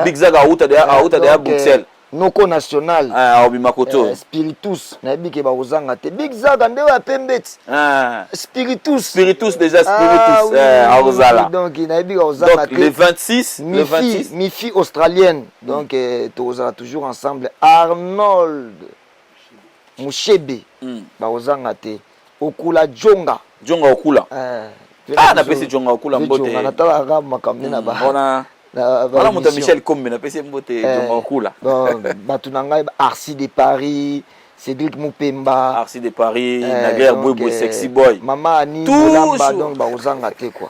Big Zaga, à Bruxelles. Noko national. Obimakoto. Spiritus. Naibike Barozangate. Big Zaga, ndewa pembet. Spiritus. Spiritus, déjà Spiritus. Arozala. Donc, naibike Barozangate. Donc, le 26. Mi-fille australienne. Donc, Tozala toujours ensemble. Arnold Mouchebe. Barozangate. Okula Djonga. Djonga Okula. Na pesi Djonga Okula mbote. Djonga natala rama kamena ba. Voilà mon Michel Kombe na pesi mbote Djonga Okula. Batu na ngai Arsi de Paris, Cédric Mupemba. Arsi de Paris, Naguère Boy Sexy Boy. Maman Ani Bolamba donc ba ozanga te quoi.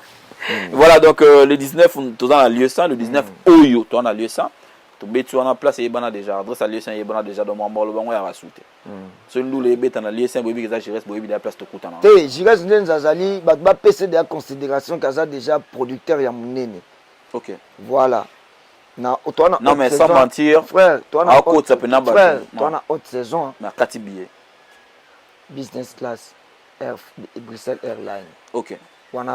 Voilà donc le 19 tout dans lieu 100, le 19 Oyo tout dans lieu 100. To betu on a place et bana déjà adresse à lieu 100 et bana déjà dans mon bolo bango ya rasouté. Ce nous les bêtes dans lieu 100 bobi que ça je reste bobi de la place to kutana. Te Jiras Nzazali ba PC de considération kaza déjà producteur ya munene. OK. Voilà. Toi, non mais sans mentir, frère, toi na haute haute saison. Na 4 billets. Business class Bruxelles Airlines. OK. On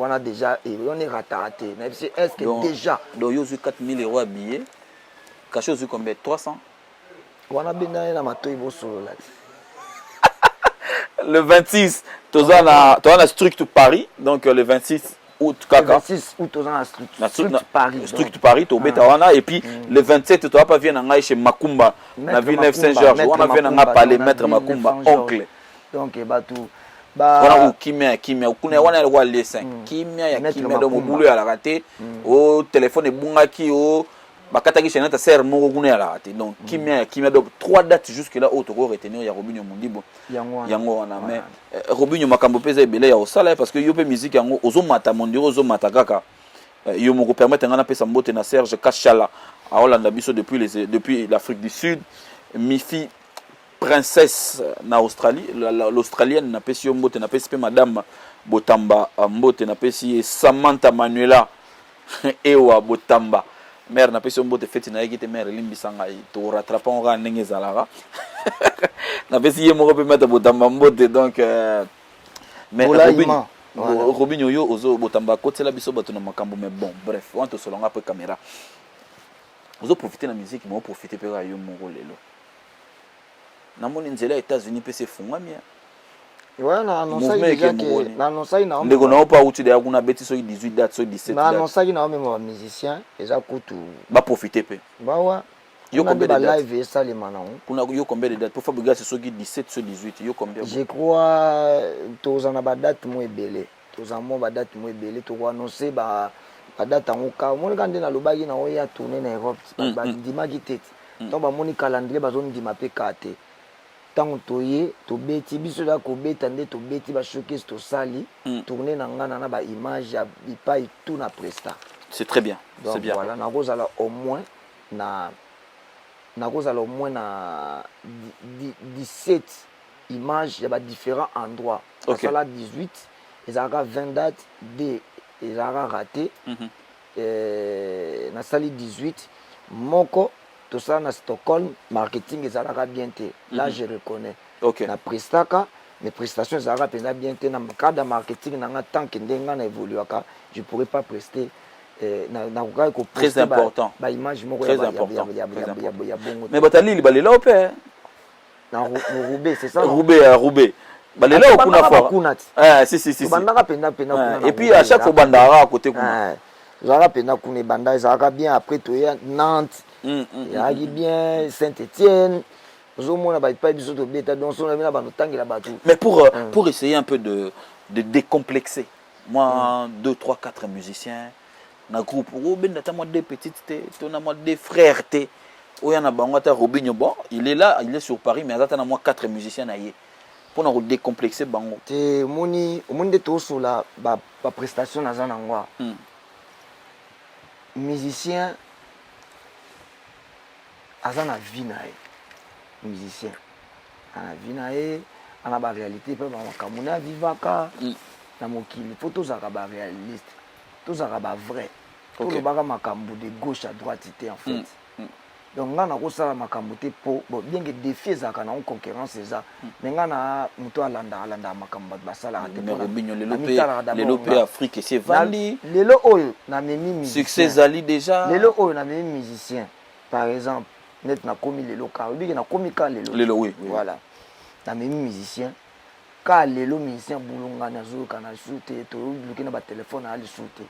a déjà et on est raté. Est-ce que déjà donc yo 4 000 € à billet Cachet aux combien? 300. Wana bina na matoi bosolo là. Le 26, tu as la Struct Paris, donc le 26 août, Le 26 août, tu as la Struct Paris. Struct Paris, tu as et puis le 27, tu vas pas venir chez Makumba, la Villeneuve Saint-Georges, on va venir parler, Maître Makumba, oncle. Donc, tout. Voilà où Kimia, on a le roi les 5. Kimia, il y a Kimia, donc au boulot à la raté, au téléphone et Bungaki, au. Bakataki chez notre sœur Morogune à la raté. Donc, Kimia, donc 3 dates jusque-là, où tu aurais retenu, il y a Robinho Mondibo. Yango, on a mais Robinho Makambo Pesa et Belé au salaire parce que Yopé musique, yango, Ozo Mata Mondiro, Ozo Matakaka. Yo me permettre de faire Sambote na Serge Kachala à Hollande Bisso depuis l'Afrique du Sud. Mifi princesse na Australie, l'Australienne n'a pas si Mbote n'a pas si Madame Botamba Mbote n'a pas si Samantha Manuela Ewa Botamba. Mère n'a pas si Mbote fait na yekite mère limbisanga to rattrapant on ndenge zalara. N'a pas si yemo peut mettre Botamba Mbote donc mais Robinho yo ozo Botamba côté la biso bato na makambo mais bon bref on te solonga après caméra. Ozo profiter la musique mais on profiter pe yo moko lelo. Namoni nzela États-Unis pe se fungami. Ouais, na annonça déjà que na annonça ina. Ndeko na pas outi de kuna beti so 18 dates so 17 dates. Na annonça ina même musicien eza kutu. Ba profiter pe. Ba wa. Yo combien de dates? Live ça les manants. Kuna yo combien de dates? Pour faire buga so 17 so 18 yo combien? Je crois tozana ba date mo ebele. Tozamo ba date mo ebele to annoncer ba date en ka. Mon quand na lobaki na oya tourner na Europe ba dimaki tete. Donc ba moni calendrier ba zone dimapé kate. Tant toye to beti biso da ko beta nde to beti ba showcase to sali tourner na ngana na ba image ya bipai tout na presta. C'est très bien. C'est bien. Voilà, na kozala au moins na 17 images ya ba différents endroits. Okay. Ça là 18, ils aura 20 dates des ils aura raté. Na sali 18 moko tout ça na Stockholm, marketing et ça bien été. Là je reconnais. Okay. Na prestaka, mes prestations ça bien été dans le cadre marketing na tant que ndenga na évoluer je pourrais pas prester très important. Ba image moko très important. Ya mais batali balela opé. Na Roubaix, c'est ça. Roubaix. Balela okuna fort. Ah si. Bandaka penda et puis à chaque fois bandara à côté kuna. Zara penda kuna banda zara bien après to Nantes. Il y a bien Saint-Étienne. Mais pour essayer un peu de décomplexer, moi, 2, 3, 4 musiciens, dans le groupe, des petites, des frères, Robinho, bon, il est là, il est sur Paris, mais il y a 4 musiciens. Pour nous décomplexer, sur la prestation, musicien. Azana vie na musicien ana vie na ana ba réalité pe ba makamuna vivaka na mokili faut tous aka ba réaliste tous aka ba vrai tout le baka makambu de gauche à droite était en fait donc ngana ko sala makambu te po bon bien que défi zaka na concurrence ça mais ngana muto alanda makambu ba sala te mais Robinho le lopé Afrique c'est vandi lelo oyo na memi musicien succès zali déjà lelo oyo na memi musicien par exemple net na komi lelo ka obi na komi ka lelo oui voilà na même musicien ka lelo musicien bulunga na zo kana shooter to bloquer na ba téléphone à shooter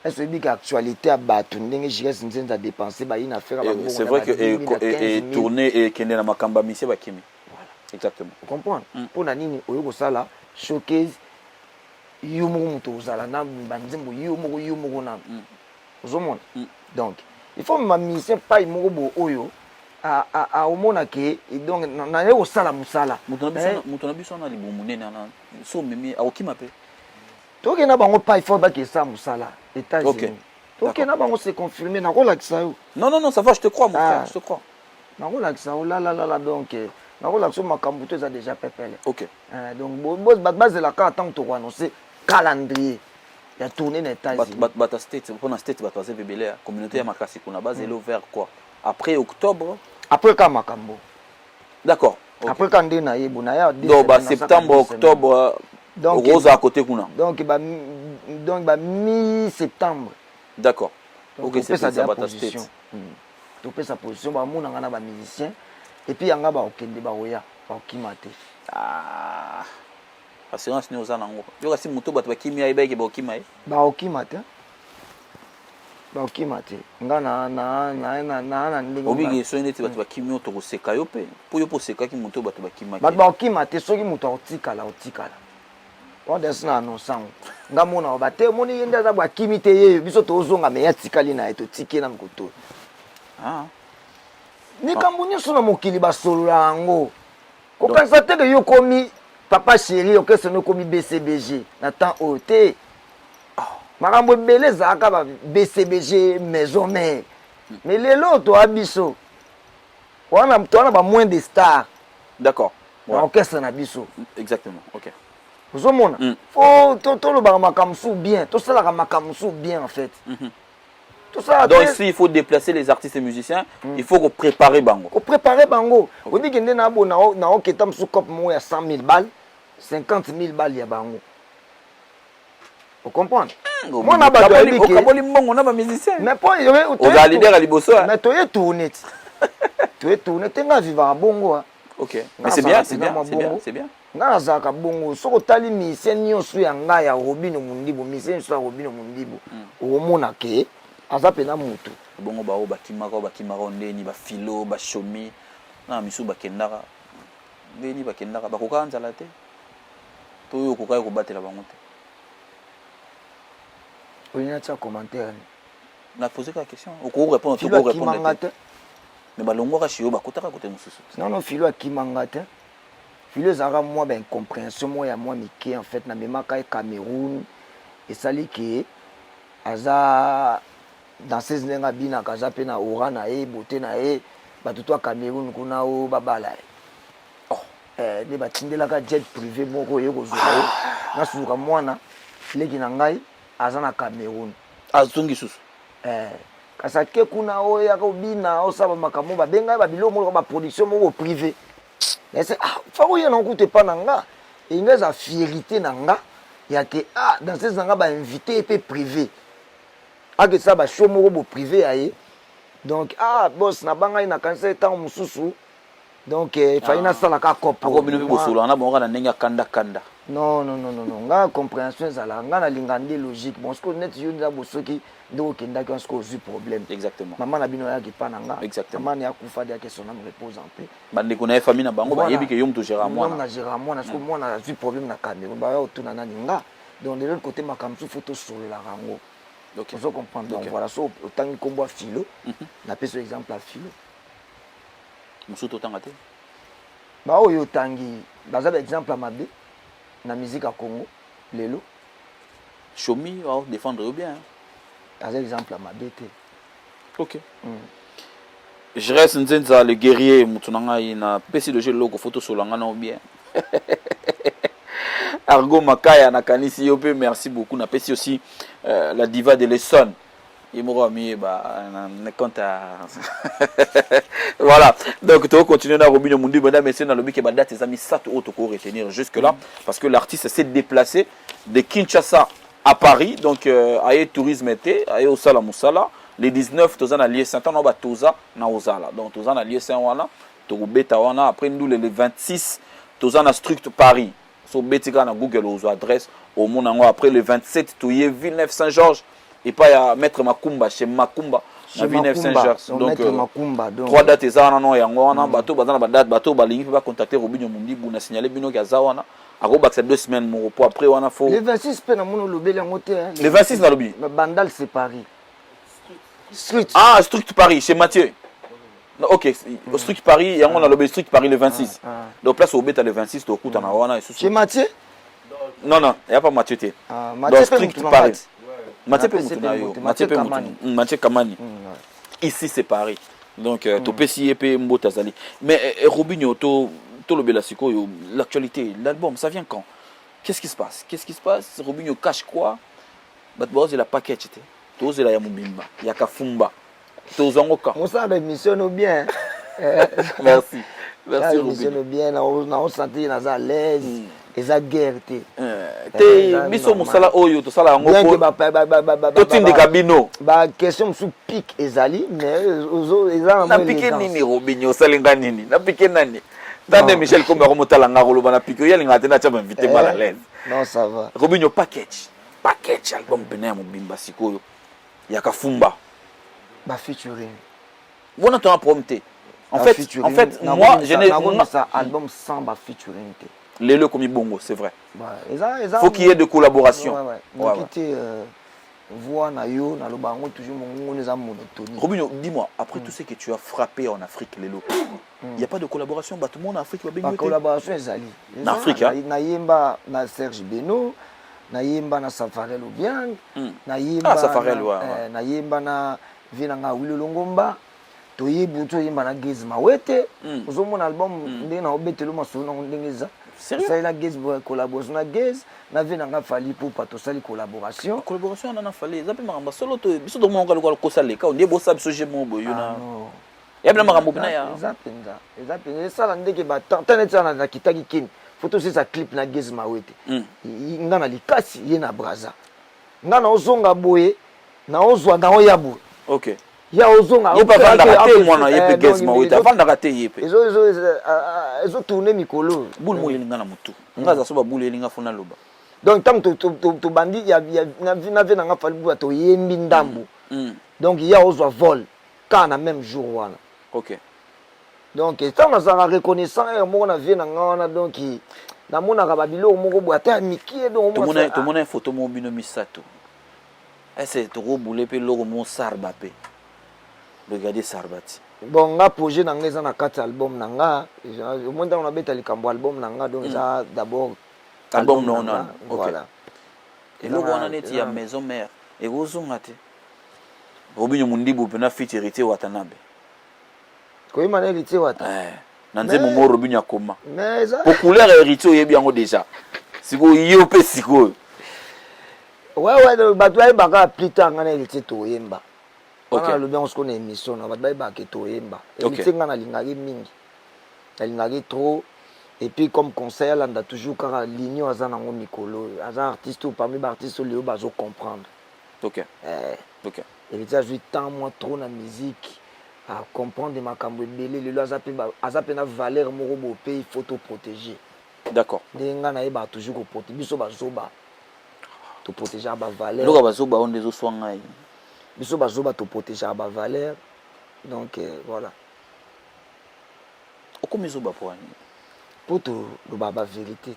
est-ce que actualité à battre ndenge jires nzenza dépenser ba une affaire ba c'est vrai que et tourner et kende na makamba mise ba kimi voilà exactement vous comprenez pour na nini oyo ko sala showcase yumu muto zala na banzembo yumu na ozomona donc il faut ma mission pas imobo oyo a omona ke donc na yo sala musala muto na biso na libumu nene na so memi akokima pe to ke na bango pas il faut ba ke sa musala États-Unis to ke na bango c'est confirmé na ko la kisa non ça va je te crois mon frère je te crois na ko la kisa la donc na ko la kisa makambu to za déjà pepele OK donc boss base la ka tant to annoncer calendrier il y a tourné dans les États-Unis. Bata State, pendant State, Bata Bébélé, communauté à Makasi, qu'on a basé vers quoi? Après octobre? Après quand Makambo. D'accord. Okay. Après quand Ndena Yebunaya. Donc, septembre, octobre, donc, Rose à côté Kuna. Donc, mi-septembre. D'accord. Ok, c'est ça, Bata State. topesa position bamonanga na bamusicien et puis yanga baokende baoya baokima te assurance ni oza nango yo kasi moto bato bakimi ayebaki baokima ye baokima te baokima te nga na ndenge obiki so neti bato bakimi oto koseka yo pe po yo posekaki moto bato bakimaki bato baokima te soki moto aotikala ondesi na anosango nga mona bate moni ye nde aza bwakimi te ye biso tozonga me ya tikali na ye totiki na mikoto likambo nyonso na mokili basolola yango kokanisa te ke yo komi papa chéri okeseno komi bcbg na temps oyo te makambo ebele ezalaka ba bcbg maison mare mais lelo toa biso wana ba moins de star d'accord orchestre na biso exactement ok ozomona fo tolobaka makambo su bien tosalaka makambo su bien en fait donc ici il faut déplacer les artistes et musiciens il faut préparer bango préparer bango obi kende na bo na oketa msu cop mo ya 100 000 balles 50 000 balles ya bango vous comprenez moi na ba okaboli mbongo na ba musiciens mais po oza leader à liboso mais toye tourner tenga vivre bongo ok mais c'est bien nga nazalaka bongo soki otali misien nyonso ya ngai ya Robino Mundibo misien nyonso ya Robino Mundibo omona ke aza pena motu bongo bao bakimaka ndeni bafilo bashomi na misu bakendaka ndeni bakendaka bakoka nzala te to yo koka kobatela bango te oyina tia commentaire na poser la question oko répondre to ko répondre te mais balongwaka shio bakotaka kote mususu non filo akimanga te filo ezalaka mwa incompréhension mo ya mwa mike en fait na memaka e Cameroun esali ke aza dans ces ndenge abinaka aza mpe na ora na ye bote na ye bato to ya Cameroun kuna o babala ye nde batindelaka jet privé moko oye kozwa ye nasuluka mwana leki na ngai aza na Cameroun azongi susu kasi ake kuna oyaka obina osala makambo babengai babilo moko baproduction moko privé fa oye na nkute epa na nga eyinga eza fierité na nga ya ke dans ces nanga bainvité epe privé ake sa bashow moko bo privé ya ye donc boss na bangai na kanisa etango mosusu donc fai nasalaka kopo bino mpe bosola na bango na ndenge ya kanda non nga compréhension ezalaka nga nalinga nde logique bon sikoyo neti yo nza bosoki nde okendaki wana sikoyo ozwi problème exactement mama na bino oyaki epa na nga mama na yakufa de yake sonam repose en paix bandeko na ye famille na bango bayebi ke yo moto gérera mwana na gérera mwana sikoyo mwana azwi problème na Cameroun baya otuna nani nga donc de l'autre côté makambo mosusu fo tosololaka yango ozo comprendre donc voilà so otangi nkombo ya filo napesa exemple ya filo mosusu totanga te baoyo otangi baza baexemple ya mabe na musique à Congo lelo Chomi va défendre bien aza exemple ya mabe te ok je reste nzenza le guerrier mutu na ngai na pesi de jeu loko photo solanga na bien Argo Makaya na kanisi yo pe merci beaucoup na pesi aussi la diva de l'Essonne Imoro ami ne compte voilà donc tu vas continuer dans Robino Mundi madame messieurs dans le but que date tes amis ça auto ko retenir jusque là parce que l'artiste s'est déplacé de Kinshasa à Paris donc aye tourisme été aye au Sala Musala les 19 tozan na lieu Saint-Anne ba toza na Ozala donc tozan na lieu Saint wana to beta wana après nous le 26 tozan na Struct Paris so betika na Google aux adresses au monde après le 27 toyé Villeneuve Saint-Georges et pas à mettre Makumba chez Makumba na Villeneuve Saint-Georges donc trois dates ezana non yango wana bato bazana ba date bato balingi ba contacter Robino Mundi buna signaler bino ka zawana ako ba 2 semaines mon repos après wana faut le 26 pe na mono lobeli yango te le 26 na lobi bandal c'est Paris Struct Struct Paris chez Mathieu ok Struct Paris yango na lobi Struct Paris le 26 donc place au beta le 26 to kuta na wana chez Mathieu non il y a pas Mathieu te Mathieu Struct Paris Mathieu Kamani ici c'est Paris donc topesi epé mbota zali mais Robinho to le belasiko l'actualité l'album ça vient quand qu'est-ce qui se passe Robinho cache quoi batboz la package te toze la ya mubimba ya kafumba tozango ka on ça l'émission bien Merci. Merci Rubino. Rubino. Bien, on sentit à l'aise. Et ça guerre. Te biso musala oyo to sala ngo po. To tindi kabino. Ba question sous pique ezali mais ozo ezala na pique nini Rubino salinga nini? Na pique nani? Tande Michel Kombe romotala ngaro loba na pique yali ngate na chama invité mal à l'aise. Non ça va. Rubino package album pena mobimba sikoyo. Yakafumba. Ba featuring. Voilà ton prompté. En fait, moi, je n'ai pas album sans ba featuring. Les le comme bongo, c'est vrai. Ouais, faut qu'il y ait de collaboration. Voix na yo na lobango toujours mon les monotonie. Rubino, dis-moi, après tout ce que tu as frappé en Afrique Lelo, il y a pas de collaboration bah tout le monde en Afrique va bien. Pas collaboration ezali. En Afrique hein. Na yemba na Serge Beno, na yemba na Safarel Obiang, na yemba Safarel na yemba na Vinanga Wilo Longomba. Toyebu to yemba na Gez Mawete. Ozomona album ndenge na obetelo masolo na ndenge za. Sérieux? Ça il a Gez collaboration na Gez, na Vinanga Fali pour pas to sali collaboration. Collaboration on en a fallu. Ça peut maramba solo to biso do mo ngalo ko saleka on ndebo sabiso je mo boyo na. Ya bla marambo bina ya. Exactement. Ça la ndeke ba tannet ça na kitaki kin. Photo c'est sa clip na Gez Mawete. Nga na likasi ye na braza. Nga na ozonga boye na ozwa na oyabu. OK. Ya ozonga yepa vanda raté mwana yepe Gez Mawete vanda raté yepe ezo tourner mikolo boule mo yelinga na mutu ngaza so ba boule yelinga fona loba donc tant to bandi ya na vena nga fali buya to yembi ndambu donc ya ozwa vol kana même jour wana. OK. Donc tant na za reconnaissant et mo na vena nga wana donc na mona ka babilo moko buya ta mikie donc to mona photo mo bino misato c'est trop boule pe logo mo sarba pe. Regardez Sarbati. Bon, nga projet na ngeza na 4 album na nga. Au moins on a beta likambo album na nga donc ça d'abord album non. Voilà. Et logo on a été à maison mère et ozonga te. Robinho Mundibu pena fit hérité Watanabe. Ko imana hérité wata. Nanze momo Robinho akoma. Mais ça pour couleur hérité oyebi yango déjà. Siko yo pe siko. Ouais, batwa baka plus tard ngana hérité to yemba. OK. Le bien on se connaît émission na batba ba ke to yemba. Hérité ngana lingaki mingi. Lingaki trop. Et puis comme conseil là on a toujours quand l'union azana ngo mikolo, azan artiste ou parmi les artistes le bazo comprendre. OK. OK. Hérité a joué tant moi trop na musique à comprendre makambo belé le azape na valeur moko bo pe il faut te protéger. D'accord. Denga na ba toujours ko protéger biso bazoba. To protéger ba valeur. Loka bazoba on des oswanga. Biso bazoba to protéger ba valeur. Donc voilà. Okomi zoba pour ani. Pour tout le baba vérité.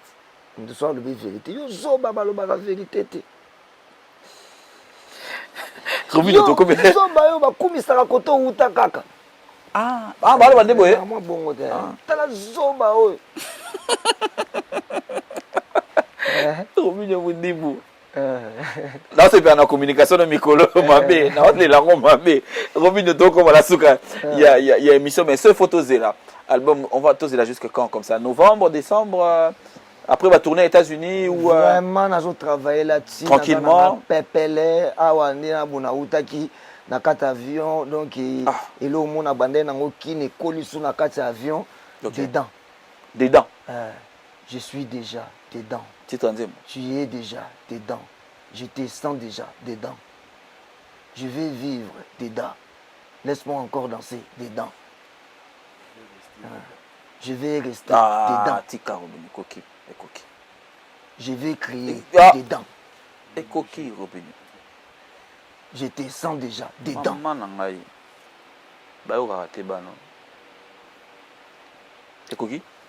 Nous sommes le vérité. Yo zoba ba lo baba vérité te. Robinho to komi. Zoba yo ba kumisaka koto uta kaka. Ba lo bande boye. Moi bongo te. Tala zoba oyo. Robinho Mundibu. Dans ce plan de communication de Mikolo Mabé, dans les langues Mabé, Robinho Toko voilà suka, il y a émission mais ce photo là, album on va toser là jusqu'à quand comme ça, novembre, décembre, après va tourner aux États-Unis ou vraiment nous travailler là-dessus tranquillement, pepele awandi na bona utaki na kata avion donc et là au monde abandé na ngoki ne kolisu na kata avion dedans. Je suis déjà dedans. Tu es déjà dedans. Je te sens déjà dedans. Je vais vivre dedans. Laisse-moi encore danser dedans. Je vais rester dedans. Je vais crier dedans. Je te sens déjà dedans.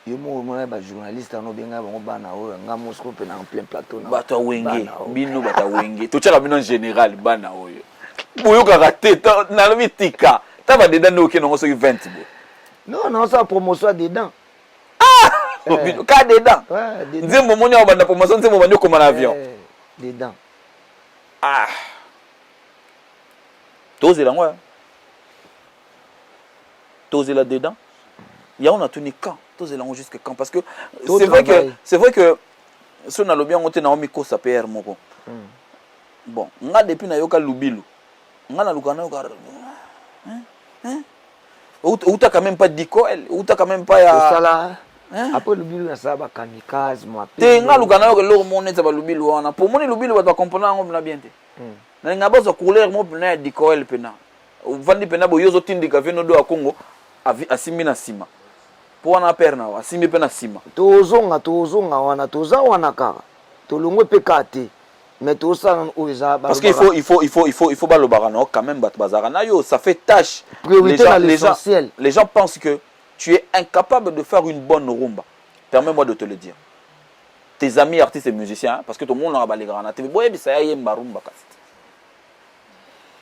Yo mo ba journaliste no benga bango bana o nga Moscou pe na en plein plateau na bata wenge bino bata wenge to tshaka bino en général bana oyo boyo ka raté na lobi tika ta ba dedans no ke no so 20 bo non ça promotion dedans bino ka dedans nzembo moni ba na promotion nzembo ba nyoko na avion dedans toze la ngwa toze la dedans ya on a tenu quand tous les langues jusqu'à quand parce que c'est vrai que si on a le bien on na omiko sa PR moko bon nga depuis na yoka lubilu nga na lukana yoka Ou t'as quand même pas d'icôle, ou t'as quand même pas ça. Après le bilan ça va kamikaze moi. Te nga lukana ko lo monne za ba lubilo wana. Pour moni lubilo ba comprendre ngo na bien te. Na nga bozo couleur mo na d'icôle pena. Vandi pena bo yozo tindika veno do a Congo asimi na sima. Po wana perna wa asimi pena sima. Tozonga wana toza wana kaka. Tolongwe pe kate. Mais tout ça parce qu'il faut balobara quand même bazara yo ça fait tâche. Priorité à l'essentiel. Les gens pensent que tu es incapable de faire une bonne rumba. Permets-moi de te le dire. Tes amis artistes et musiciens parce que tout le monde a balé grana. Tu boye bisa ya yemba rumba kasi.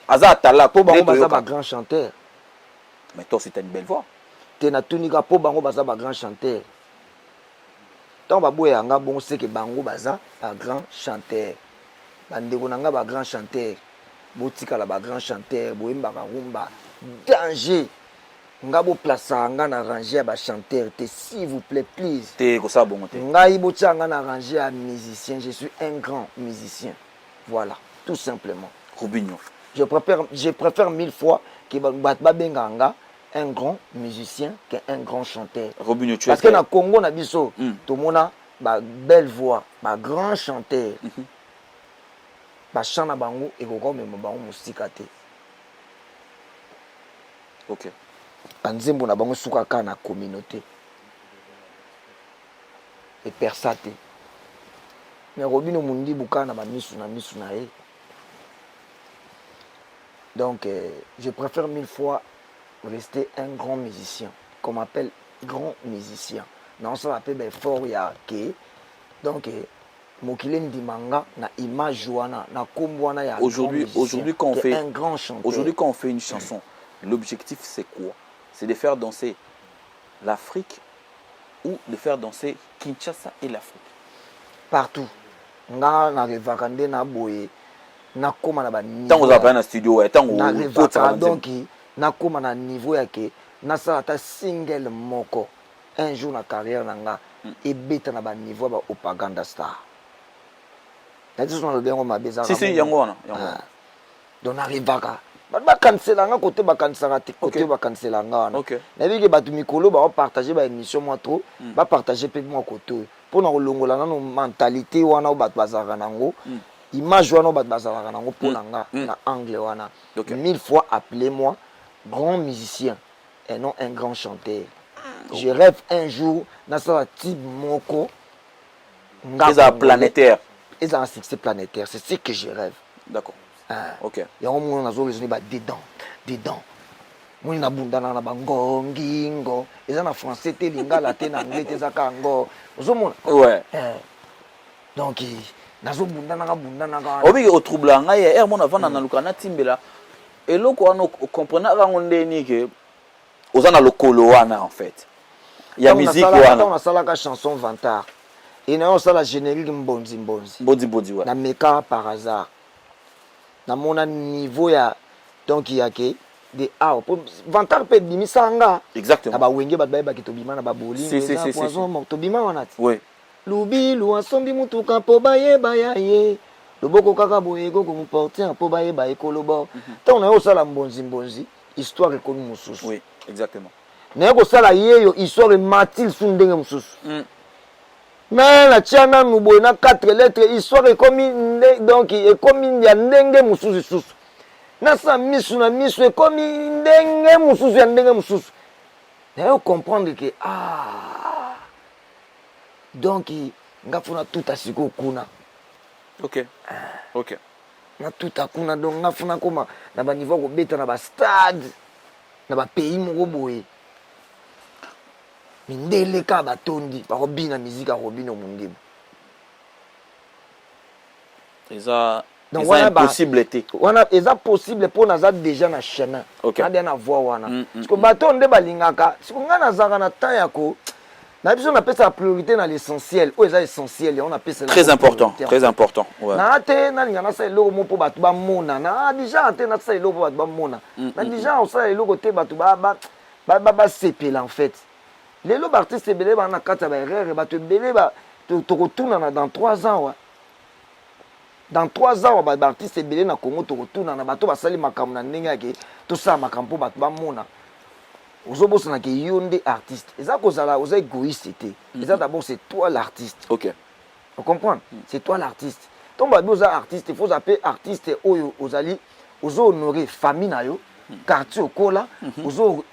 Aza tala po bango baza ba grand chanteur. Mais toi c'est une belle voix. Te na tunika po bango baza ba grand chanteur. Tant ba boye nga bon c'est que bango baza ba grand chanteur. Bandeko nanga ba grand chanteur. Botika la ba grand chanteur, boyemba ba rumba. Danger. Ngabo plaça nga na ranger ba chanteur, s'il vous plaît please. Te ko sa bon te. Ngai botia nga na ranger à musicien, je suis un grand musicien. Voilà, tout simplement. Robinho. Je préfère 1000 fois que ba benga nga un grand musicien qu'un grand chanteur. Robinho, tu parce que na Congo na biso, tout mona ba belle voix, ba grand chanteur. Ba chana bango et ko même bango musika te. OK. Banzembo na bango suka ka na communauté. Et persate. Mais Robinho mundi buka na ba misu na e. Donc je préfère 1000 fois rester un grand musicien, qu'on m'appelle grand musicien. Non, ça m'appelle fort ya ke. Donc mokile ndimanga na image wana na kombwana ya aujourd'hui quand on fait un grand chanteur. Aujourd'hui quand on fait une chanson, l'objectif c'est quoi? C'est de faire danser l'Afrique ou de faire danser Kinshasa et l'Afrique? Partout. Nga na revakande na boye na koma na ba niveau. Tant vous avez un studio et tant na revakande donc na koma na niveau ya ke na sa ta single moko un jour na carrière nanga et beta na ba niveau ba propaganda star. Si, yango wana. Donc arrivaka. Ba cancela nga côté ba cancela côté ba cancela nga wana. Na biki batu mikolo ba partager ba émission moi trop, ba partager pe moi côté. Pour na longola na mentalité wana ba bazaka nango. Image wana ba bazaka nango pour nga na angle wana. 1000 fois appelez-moi grand musicien et non un grand chanteur. Je rêve un jour dans sa type moko nga planétaire. Et ça un succès planétaire, c'est ce que je rêve. D'accord. OK. Il y a un moment où on a raisonné dedans. Moi na bundana na bangongingo. Et ça en français te lingala te na anglais te zakango. Ozomona. Ouais. Donc nazo bundana ga. Obi o troubla nga ya mon avant na lukana timbela. Et loko ano comprendre rango ndeni ke ozana lokolo wana en fait. Il y a musique wana. On a salaka chanson vantard. Et on a la générique mbonzi. Bodi ouais. Na meka par hasard. Na mon niveau ya donc il y a que des vantard pe bimisanga. Exactement. Na ba wenge ba ki tobima na ba boli. Si. Poison mort tobima wana. Oui. Lubi lu asombi mutuka po baye ye. Loboko kaka boyego ko muporter po baye ba ekolobo. Tant on a osala mbonzi histoire ekomi mususu. Oui, exactement. Na ko sala yeyo histoire matil sundenge mususu. Mais la tiana nous boyna 4 lettres histoire est comme donc est comme ya ndenge mususu na sa misu est comme ndenge mususu ya ndenge mususu na comprendre que donc ngafuna tout à siko kuna. OK. Na tout à kuna donc ngafuna koma na ba niveau ko beta na ba stade na ba pays moko boye. Mindele ka batondi ba robina musique a robino mundimo. Eza impossibilité. Wana eza possible pour naza déjà na chemin. Na dia na voix wana. Parce que batonde balingaka, siko nga nazaka na temps yako. Na biso na pesa priorité na l'essentiel. O eza essentiel, on appelle ça très important. Ouais. Na te na linga na sa eloko mo po batu ba mona. Na déjà te na sa eloko batu ba mona. Na déjà on sa eloko te batu ba sepela en fait. Les artistes belé ba na kata ba erreur ba te belé ba to retourna dans 3 ans. Dans 3 ans ba artistes belé na Congo to retourna na bato ba sali makambo na ndenge yake to sa makambo bato ba mona. ozobosana ke yo nde artiste eza kozala oza égoïste te eza d'abord c'est toi l'artiste. OK. Vous comprenez? C'est toi l'artiste. Donc babi oza artiste, il faut appeler artiste oyo ozali ozo honorer famille na yo, quartier okola, ozo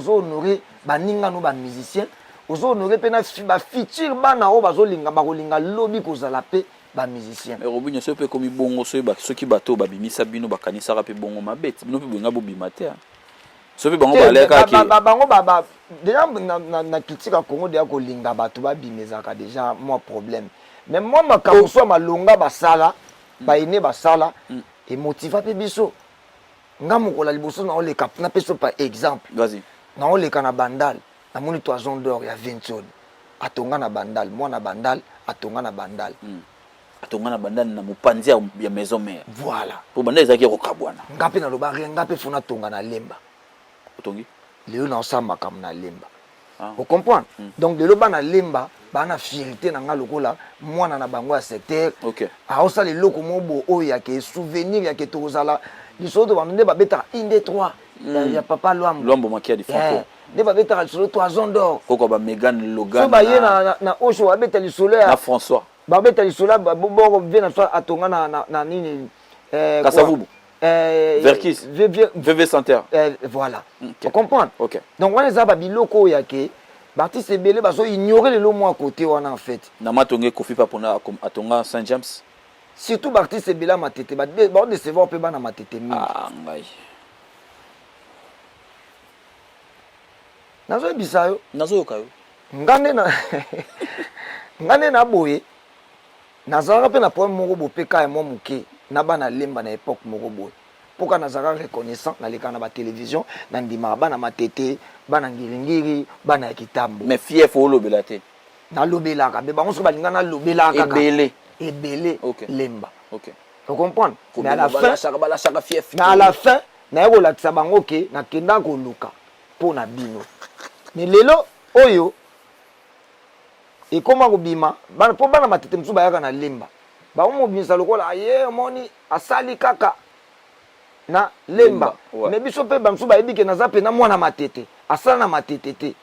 honorer baninga no ba musicien, ozo honorer pe na ba futur bana o bazolinga bakolinga lobby kozala pe ba musicien. Mais Robinho so pe komi bongo so ba soki bato babimisa bino bakanisa ka pe bongo mabeti bino pe bonga bobima te. So pe bango baleka ki bango baba déjà na critique à Congo de kolinga bato babimezaka déjà moi problème. Mais moi makambo so malonga basala ba ine basala et motiva pe biso. Nga mokola liboso na ole kap na peso par exemple. Vas-y. Na ole kana bandal na moni toison d'or ya 20 tonnes. Atonga na bandal, moi na bandal, atonga na bandal. Atonga na bandal na mopanzi ya maison mère. Voilà. Pour bandal ezaki ko kabwana. Ngape na loba rien, ngape funa tonga na lemba. Otongi? Léo na osamba kam na lemba. Vous comprenez? Donc de loba na lemba, ba na fierté na nga lokola mwana na bango ya secteur. OK. A osa le loko mobo oyo ya ke souvenir ya ke tozala lisoto bande ba beta 1 2 3. Ya papa Luambo makia di Franco. Ne ba beta lisolo toison d'or. Koko ba Megan Logan. So ba ye na osho ba beta lisolo ya na François. Ba beta lisolo ba bo vient na atonga na nini Kasavubu. Verkis. VV Santerre. Voilà. Tu comprends? OK. Donc on les a ba biloko ya ke Baptiste Belé baso ignorer le lomo à côté wana en fait. Na matonge Kofi Papona atonga Saint James. Surtout Baptiste Belé matete ba décevoir pe bana matete mingi. Ah ngai. Nazo bisayo. Nazo yokayo. Ngane na boye. Nazara pe na problème moko bopeka et moi muke na bana lemba na époque moko boye. Pourquoi nazara reconnaissant na leka na ba télévision na ndima bana matete bana ngiringiri bana kitambo. Mais fief o lobela te. Na lobela ka be bango so balinga na lobela ka. Ebele. Okay. Lemba. OK. Vous comprenez? Mais à la fin fief. Mais à la fin na yeko la tsabango ke na kenda ko luka po na bino. Mais lelo oyo et comment obima bana po bana matete msuba yaka na lemba. Ba mo bimisa lokola aye moni asali kaka na lemba. Ouais. Mais biso pe bamsu ba ebike na zape na mwana matete asala na matete te.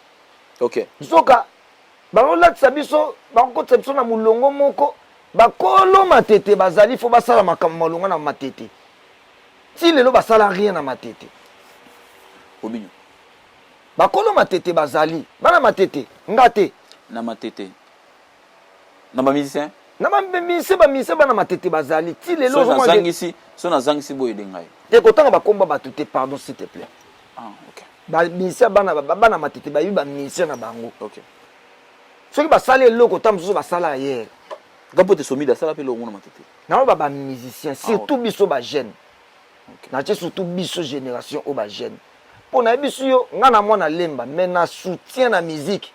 OK. Soka bango latisa biso bango biso na mulongo moko bakolo matete bazali fo basala makambo malonga na matete. Ti lelo basala rien na matete. Obinyo. Bakolo matete bazali bana matete ngate Na matete. Na ba musicien? na ba bana matete bazali ti lelo So na zangisi boye dengai. te kotanga bakomba batute pardon s'il te plaît. Ah OK. Ba musicien bana matete ba yuba musicien na bango. OK. Soki basala eloko tamsusu basala ailleurs. Gapo te somida sala pe longo na matete. Na ba musicien surtout biso ba jeune. OK. Na tie surtout biso génération o ba jeune. Pona biso yo ngana mwana lemba mais na soutien na musique.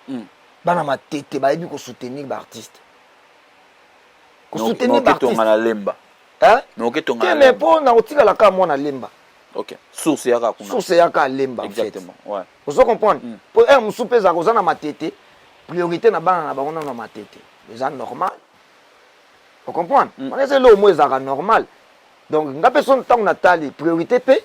Bana matete ba yebi ko soutenir ba artiste. Ko soutenir ba artiste na lemba. Hein? Mais OK tonga. Mais pour na otika la ka mwana lemba. OK. Source yaka kuna. Source yaka lemba. Exactement. Ouais. Vous comprenez? Pour un musupe za kozana matete, priorité na bana na bango na matete. C'est normal. Vous comprenez? On est là au moins ça normal. Donc nga personne tant natali priorité pe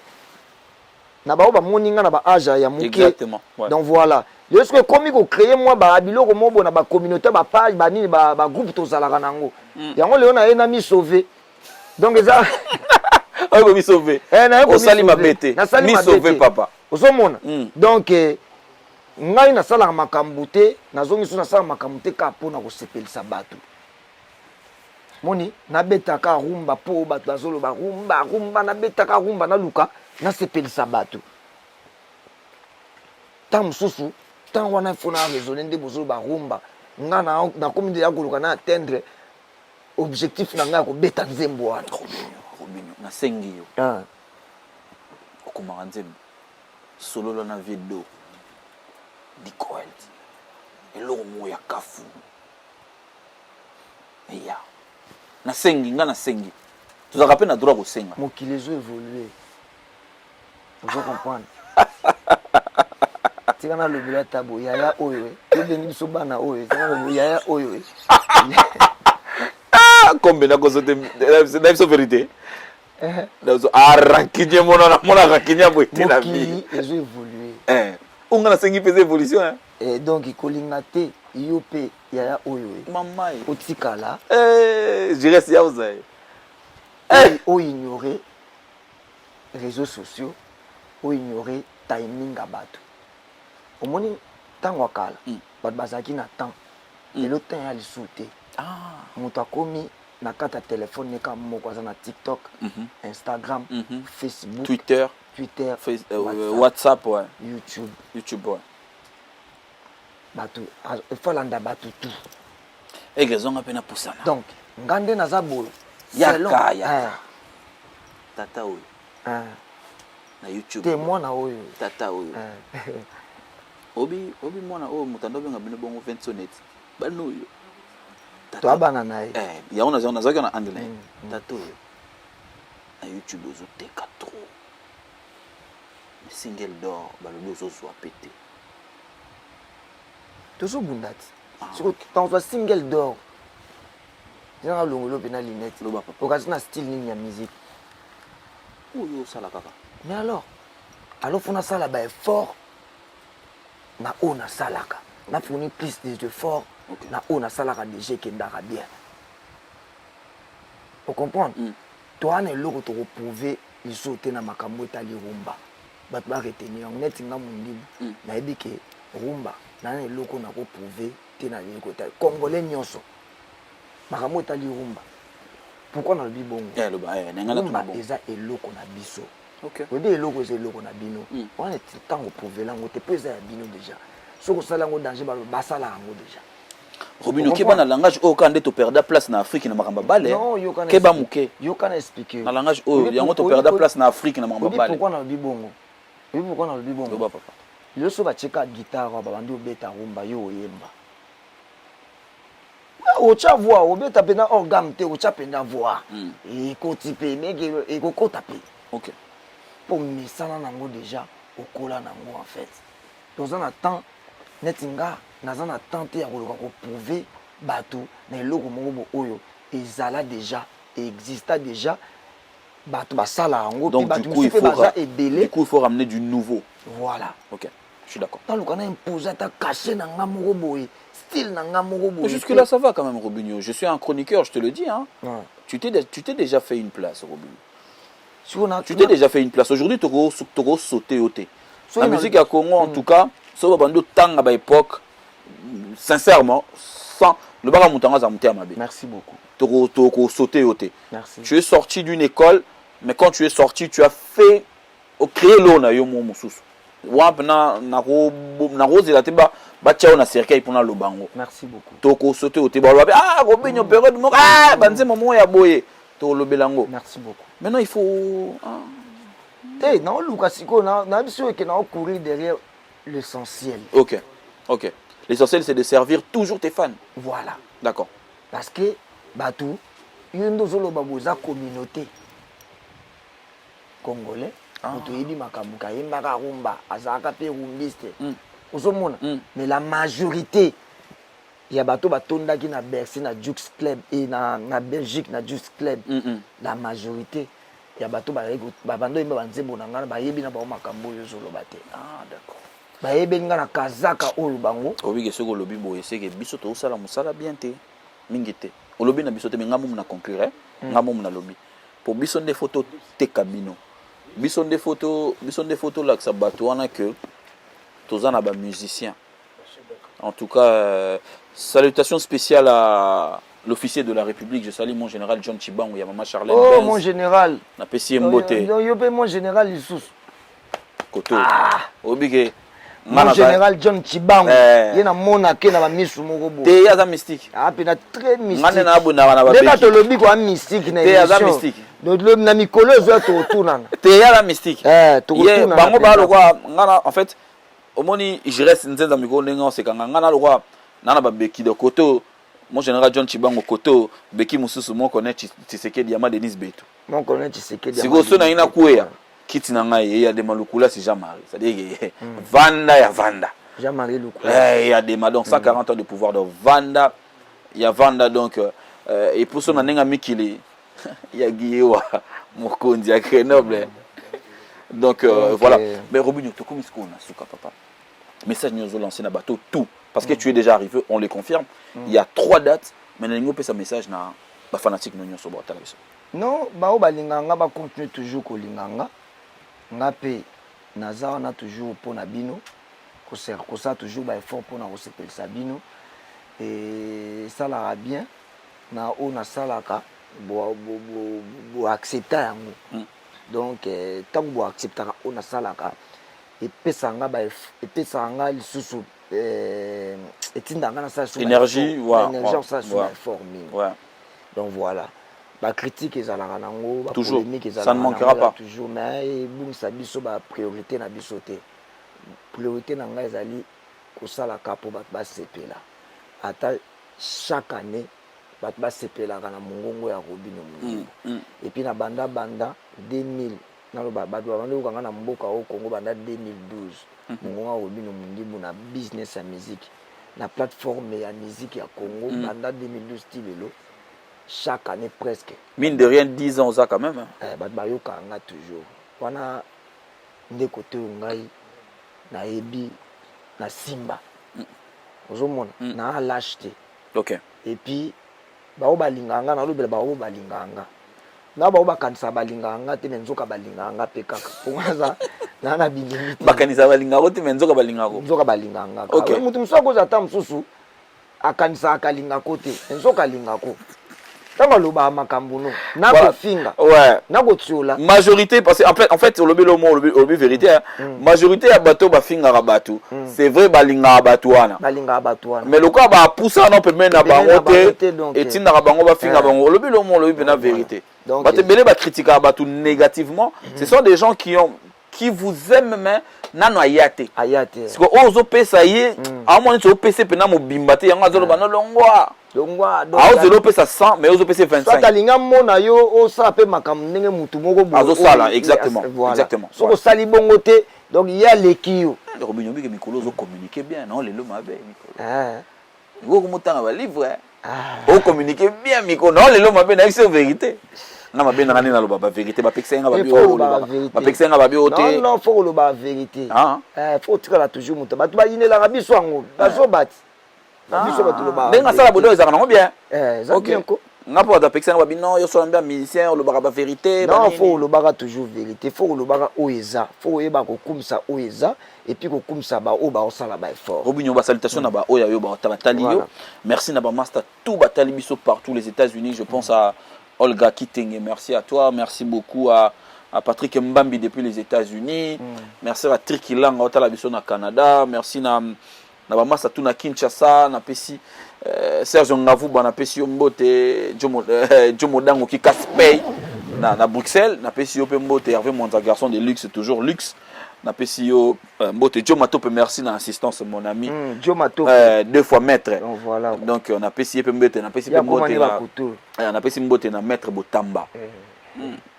na ba moninga na ba âge ya muke. Exactement. Ouais. Donc voilà. Est-ce que comme il créer moi ba biloko mo bona ba communauté ba page ba nini ba groupe to zalaka nango. Yango leo na ena mi sauver. Donc ça on mi sauver. On sali mabete. Mi sauver papa. Osomona. Donc ngai na sala makambu te nazongi so na sala makambu te ka pona ko sepelisa bato. Moni na betaka rumba po bato bazolo ba rumba na betaka rumba na luka na sepelisa bato. Tam susu tant wana fona raisonner nde bozolo ba rumba nga na komide ya koluka na atteindre objectif na nga ko beta nzembo wana. Robinyo na sengi yo. Okuma nzembo solo na video di quality eloko mo ya kafu eya na sengi nga na sengi tozaka pe na droit ko senga mokili ezo évoluer vous comprenez tika na lobela tabo yaya oyo ebengi biso bana oyo tika na yaya oyo kombe na kozote na biso vérité nazo arakinye mona na mona rakinya boite na vie mokili ezo évoluer On a 5 faisait évolution. Hein. Et donc, il colingate, il y a oyo. Maman. Otikala. Je reste là vous avez. O ignorer réseaux sociaux, o ignorer timing à bateau. Au moins, tant wakala, bat bazaki na temps. Et le temps a le sauté. Ah. Mouta komi na kata téléphone ne ka moko na TikTok, Instagram, Facebook, Twitter, WhatsApp, ouais. YouTube, ouais. Bateau, il faut l'anda bateau tout. Et raison à peine pour ça. Donc, ngande na zabolo. Yaka. Tata oyo. Na YouTube. Te mwana oyo. Tata oyo. Obi mwana oyo mutando benga bino bongo 20 sonnet. Bano oyo. To abana na ye. Ya on a zaki na anglais. Tata oyo. Na YouTube ozo teka trop. Single d'or balobi ozo so pété. Tozo bundati. Siko tanzwa single d'or. Zanga longolo pena linette. Okazina style nini ya musique. Oyo sala kaka. Mais alors faut na sala ba effort. Na ona salaka. Na fourni plus d'efforts. Na ona salaka déjà que ndaka bien. Vous comprenez? Toi na loko to prouver les sauter na makambo etali rumba. Bat ba retenir net nga mundibu. Na yebi ke rumba na loko na ko prouver te na yeko ta congolais nyonso. Makambo etali rumba. Pourquoi dans le bibongo? Rumba eza eloko na biso. OK. Obi eloko eza eloko na bino. On est temps ko prouver lango te pesa ya bino déjà. Soko sala ngo danger ba sala ngo déjà. Robino keba na langage o kande to perdre place na Afrique na makamba bale. Non, yo kana keba muke. Yo kana expliquer. Na langage o yango to perdre place na Afrique na makamba bale. Pourquoi dans le bibongo? Pourquoi dans le bibongo? Papa. Yo so ba cheka guitare ba bandi obeta rumba yo oyemba. Ocha voix, obeta pena organe te ocha pena voix. Et kotipe meke et kokota pe. OK. Pour misana nango déjà okola nango en fait. Dans un temps netinga nazana tenter ya koloka ko prouver bato na eloko moko oyo ezala déjà et exista déjà bato basala yango donc bato du coup il faut ramener du nouveau. Voilà. OK. Je suis d'accord. Dans le kana imposer ta cacher na nga moko boy style na nga moko boy. Jusque là ça va quand même Robinho. Je suis un chroniqueur, je te le dis hein. Ouais. Tu t'es déjà fait une place Robinho. Tu t'es déjà fait une place. Aujourd'hui tu vas sauter au thé. La musique à Congo en tout cas, ça va bando tang à l'époque sincèrement sans le baga moutanga za muté amabe. Merci beaucoup. Toko sauter au thé. Merci. Tu es sorti d'une école mais quand tu es sorti tu as fait créer l'ona yo mo mususu. Wap na rose la teba ba tia na cercueil pour na lobango. Merci beaucoup. Toko sauter au thé ba Robinho période mo banze momo ya boye to lobelango. Merci beaucoup. Maintenant il faut non luka siko na biso que na courir derrière l'essentiel. OK. L'essentiel c'est de servir toujours tes fans. Voilà. D'accord. Parce que batou yondo zolo baboza communauté congolais moto yedi makambo ka yembaka rumba azaka pe rumbiste. Ozomona mais la majorité ya bato batondaki na Bercy na Jux Club et na Belgique na Jux Club. La majorité ya bato ba bando yemba banzembo na ngana ba yebi na ba makambo yo zolo bate. Ah d'accord. Ba yebi ngana kazaka oyo bango. Obi ke soko lobi boye seke biso to sala musala bien te mingite. Olobi na biso te ngamu na concurrent, ngamu na lobi. Pour biso des photos te kabino. Biso des photos là que ça bato wana que tozana ba musicien. En tout cas salutations spéciales à l'officier de la République, je salue mon général John Chibangu, ya mama Charlène. Oh mon général. Na pesi mbote. Yo pe mon général Lisusu. Koto. Obige. Mon général John Chibangu. Yena mona ke na ba misu moko bo. Te ya za mystique. Ah pe na très mystique. Ngane na abona na ba. Deka to lobi ko mystique na. Te ya za mystique. Do lobi na mikolo zo to tuna. Te ya la mystique. To tuna. Bango ba lo kwa ngana en fait omoni je reste nzenza mikolo ndenga osekanga ngana lo kwa nana ba beki de koto. Mon général John Chibangu koto beki mususu mon connaît Tshisekedi Yama Denis Beto. Mon connaît Tshisekedi. Siko so na ina kuya kiti na ngai ya de malukula si Jean-Marie. C'est-à-dire Vanda ya Vanda. Jean-Marie Lukula. Il y a des donc 140 ans de pouvoir de Vanda. Il y a Vanda donc et pour ça na nenga mikili il y a Guiwa Mokondi à Grenoble. Donc voilà. Mais Robinho to comme ce qu'on a suka papa. message nous a lancé na bateau tout parce que tu es déjà arrivé, on le confirme. Il y a 3 dates, mais nous avons un message na ba fanatique nous sur bateau. Non, bao balinganga ba continuer toujours ko linganga. Ngape naza na toujours pour na bino. Ko ser ko ça toujours ba effort pour na ko sepel sabino. Et ça la bien na o na salaka bo accepter yango. Donc tant bo accepter o na salaka et pesanga ba et pesanga lisusu etindanga na ça énergie énergie ça sur formé. Ouais. Donc voilà. Ba critique ezalaka nango, ba toujours polémique ezalaka. Ça ne manquera pas. Toujours mais bon ça biso ba priorité na biso te. Priorité na nga ezali ko sala kapo ba sepela. Ata chaque année bat ba sepela kana mongongo ya Robino Mungibu. Et puis na banda 2000 na lo ba doa banda ko na mboka au Congo banda 2012 mongongo ya Robino Mungibu na business ya musique na plateforme ya musique ya Congo banda 2012 tilelo chaque année presque mine de rien 10 ans ça quand même hein. Bat ba yoka nga toujours wana nde côté ngai na ebi na simba ozomona na lâcheté. OK. Et puis bao balinganga na lobela bao balinganga na bao bakanisa balinganga te nzoka balinganga pe kaka pongaza na bingimiti bakanisa balinganga te nzoka balinganga okay. Mutu msoko za tamsusu akanisa akalinga kote nzoka lingako tanga loba makambo no na ba finga ouais na kotiola majorité parce en fait on le vérité majorité ya bato ba finga rabatu c'est vrai balinga bato wana mais le quoi ba poussa non peut mettre na bangote et tinda bango ba finga bango le lobi na vérité bato belé ba critiquer bato négativement ce sont des gens qui vous aiment mais nano ayate parce que ozo pesa ye a moins to pesa pena mobimba te yanga zolo bana longwa azo pesa 100 mais ozo pesa 25 soit alinga mona yo o sa pe makam ndenge mutu moko bo azo sala exactement exactement soko sali bongo te donc il y a l'équipe Robinho bi que Mikolo zo communiquer bien non lelo mabe Mikolo go ko mutanga ba livre o communiquer bien Mikolo non lelo mabe na c'est vérité na mabe na na loba ba vérité ba pexenga ba bio ba pexenga ba bio te non faut loba vérité faut tikala toujours mutu ba tuba yinela ka biso ngo bazo bati biso ba tuloba benga sala bodo ezaka ngo bien OK ngapo da pexenga ba bino yo so mbia musicien o loba ba vérité non faut loba toujours vérité faut loba oeza faut yeba ko kumisa oeza et puis ko kumisa ba o ba osala ba effort Robinho ba salutation na ba oya yo ba tabatali yo merci na ba master tout batali biso partout les États-Unis je pense à Olga Kitenge, merci à toi, merci beaucoup à Patrick Mbambi depuis les États-Unis, merci à Triki Lang au Talabison au Canada, merci na Bamasa Tuna Kinshasa, na Pesi Serge Ngavou, na Pesi Mbote, Jomo Dango qui casse paye na Bruxelles, na Pesi Mbote, Hervé Monta garçon de luxe, toujours luxe. Na pesi yo Mbote Joe Matope merci na assistance mon ami Joe Matope 2 fois maître donc voilà donc on a pesi Mbote na pesi Mbote on a pesi Mbote na maître Botamba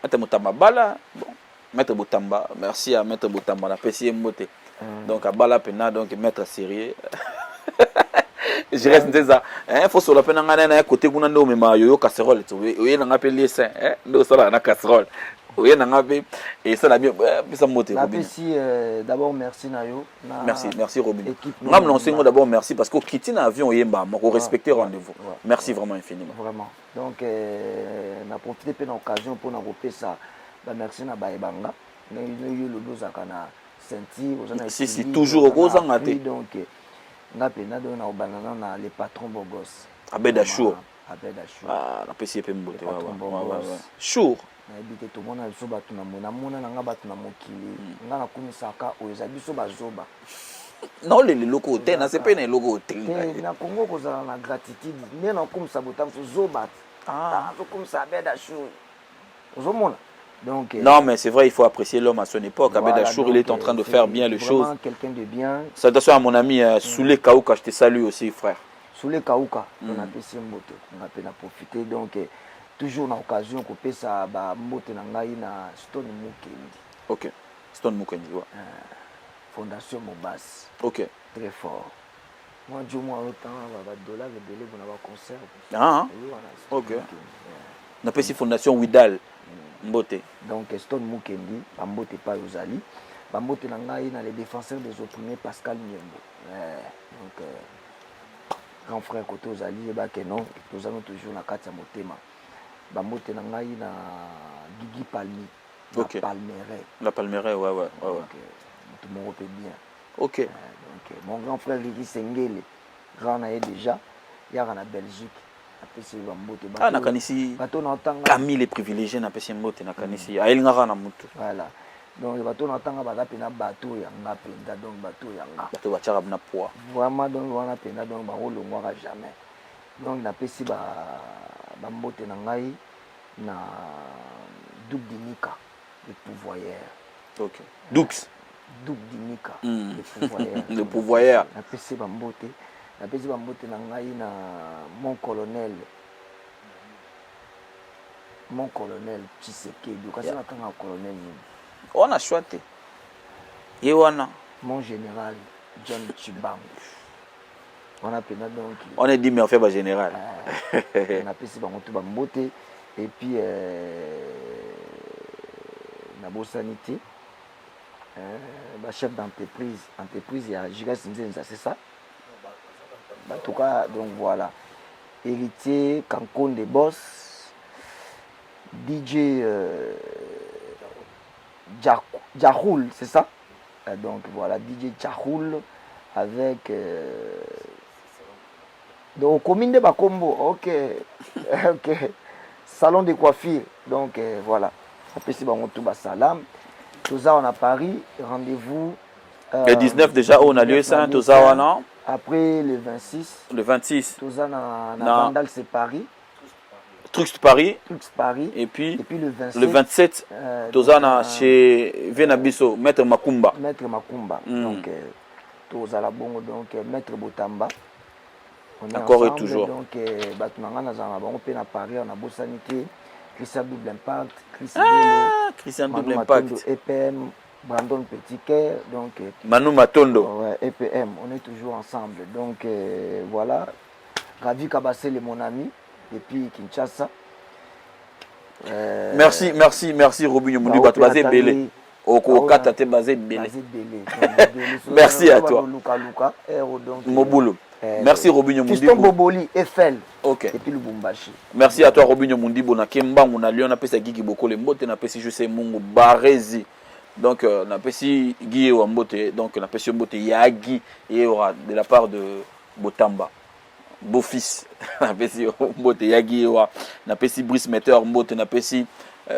maître Botamba bala bon maître Botamba merci à maître Botamba na pesi Mbote donc à bala pena donc maître sérieux je reste ça hein faut sur la peine na côté kuna ndo mema yo casserole to we na ngapeli ça hein ndo sala na casserole. Oui, et ça l'a bien. D'abord, merci Nayo. Merci Robin. D'abord, merci parce que quitter l'avion, on respecter le rendez-vous. Merci vraiment infiniment. Vraiment. Donc, on a profité de l'occasion pour nous ça. Merci à Baebanga. Si, toujours au gros donc, les patrons Bogos. Abed Achour. Ah, la PCP Mbote. Chour. Habité tout le monde a besoin de mona na ngabatu na mokili nga na kumisaka oza biso bazoba non les locaux te na c'est pas les locaux te na Congo ko za na gratitude mais na kumisa botam zoba zo kumisa Abed Achour ozomona donc non mais c'est vrai il faut apprécier l'homme à son époque Abed Achour il est en train de faire bien les choses quelqu'un de bien salutations à mon ami Soulé Kaouka je te salue aussi frère Soulé Kaouka on a PC Mbote on a pu profiter donc toujours na occasion ko pesa ba mbote na ngai na Stone Mukendi. OK. Stone Mukendi, ouais. Fondation Mobas. OK. Très fort. Moi du moins autant ba dollars de belé pour na concert. OK. Na pesi fondation Widal Mbote. Donc Stone Mukendi ba mbote pa uzali. bambote na ngai na les défenseurs des opprimés Pascal Miembo. Donc grand frère côté ozali ebake non tozano toujours na kati ya motema. Bambote na ngai na Guigui Palmi. Ok. Palmeret. La Palmeret, ouais. Donc tout le monde peut bien. Ok. Donc mon grand frère Ricky Sengele, grand naé déjà, il y a en Belgique. Ah, nakanisi Camille les privilégiés na pesi mbote nakanisi aelingaka na mutu. Voilà. Donc bateau n'entanga badapi na bateau ya ngapenda donc bateau ya nga. Bateau bachara na poids. Vraiment donc wana penda donc ba olongwaka jamais. Donc na pesi ba mbote na ngai na Douk Dinika le pouvoyeur. OK. Doux Dinika le pouvoyeur. Le pouvoyeur. Na pesi ba mbote na ngai na mon colonel Tshisekedi. Kasi na tanga colonel ni. On a choisi. Yewana. Mon général John Chibangu. On a pena donc. On est dit mais on fait ba général. On a pesi ba moto ba mbote et puis na bosanité ba chef d'entreprise ya Giga Sinzenza, c'est ça? En tout cas, donc voilà. Héritier, Cancun des boss, DJ Jahoul, c'est ça? Donc voilà, DJ Jahoul avec. Donc, commune de Bakombo, ok. Ok. Salon de coiffure, donc voilà. Après, c'est bon, tout bas salam. Tout ça, on a Paris, rendez-vous. Le 19 déjà, on a lieu ça, tout ça, on a. Après le 26. Le 26. Tout ça, na Vandal, c'est Paris. Trux Paris. Et puis le 27, tout ça, on a chez Venabiso, Maître Makumba. Donc, tout ça, bon, donc, Maître Botamba. On est encore ensemble, et toujours. Donc, on peut à Paris, on a beau sanité, Christian Double Impact, Christian Double Impact, EPM, Brandon Petitquet, donc Manu Matondo. Ouais, EPM, on est toujours ensemble. Donc voilà, Ravi Kabasele, mon ami, depuis Kinshasa. Merci Robinho Mundi Batouazé Belé. Merci à toi. Mobulo. Merci Robinho Mundi. Fiston Boboli, Eiffel. Ok. Et puis Lubumbashi. Merci à toi Robinho Mundi. Bona Kemba, on a lion, on a pesi Gigi Boko le mbote, on a pesi José Mungu Barezi. Donc on a pesi Guy Wambote, donc on a pesi Mbote Yagi et aura de la part de Botamba. Beau-fils. On a pesi Mbote Yagi on a pesi Brice Metteur Mbote, on a pesi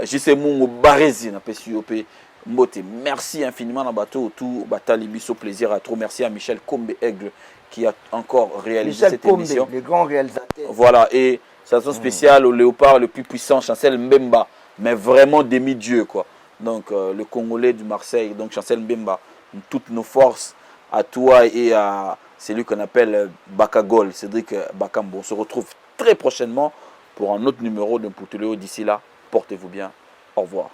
José Mungu Barezi, on a pesi Yopé Mbote. Merci infiniment dans bateau tout Batali Bisso, plaisir à trop. Merci à Michel Kombe Aigle qui a encore réalisé Michel cette Kombe, émission. Le grand réalisateur. Voilà, et chanson spéciale au léopard le plus puissant, Chancel Mbemba, mais vraiment demi-dieu quoi. Donc le Congolais du Marseille, donc Chancel Mbemba, toutes nos forces à toi et à celui qu'on appelle Bakagol, Cédric Bakambo. On se retrouve très prochainement pour un autre numéro de Poutuléo. D'ici là, portez-vous bien. Au revoir.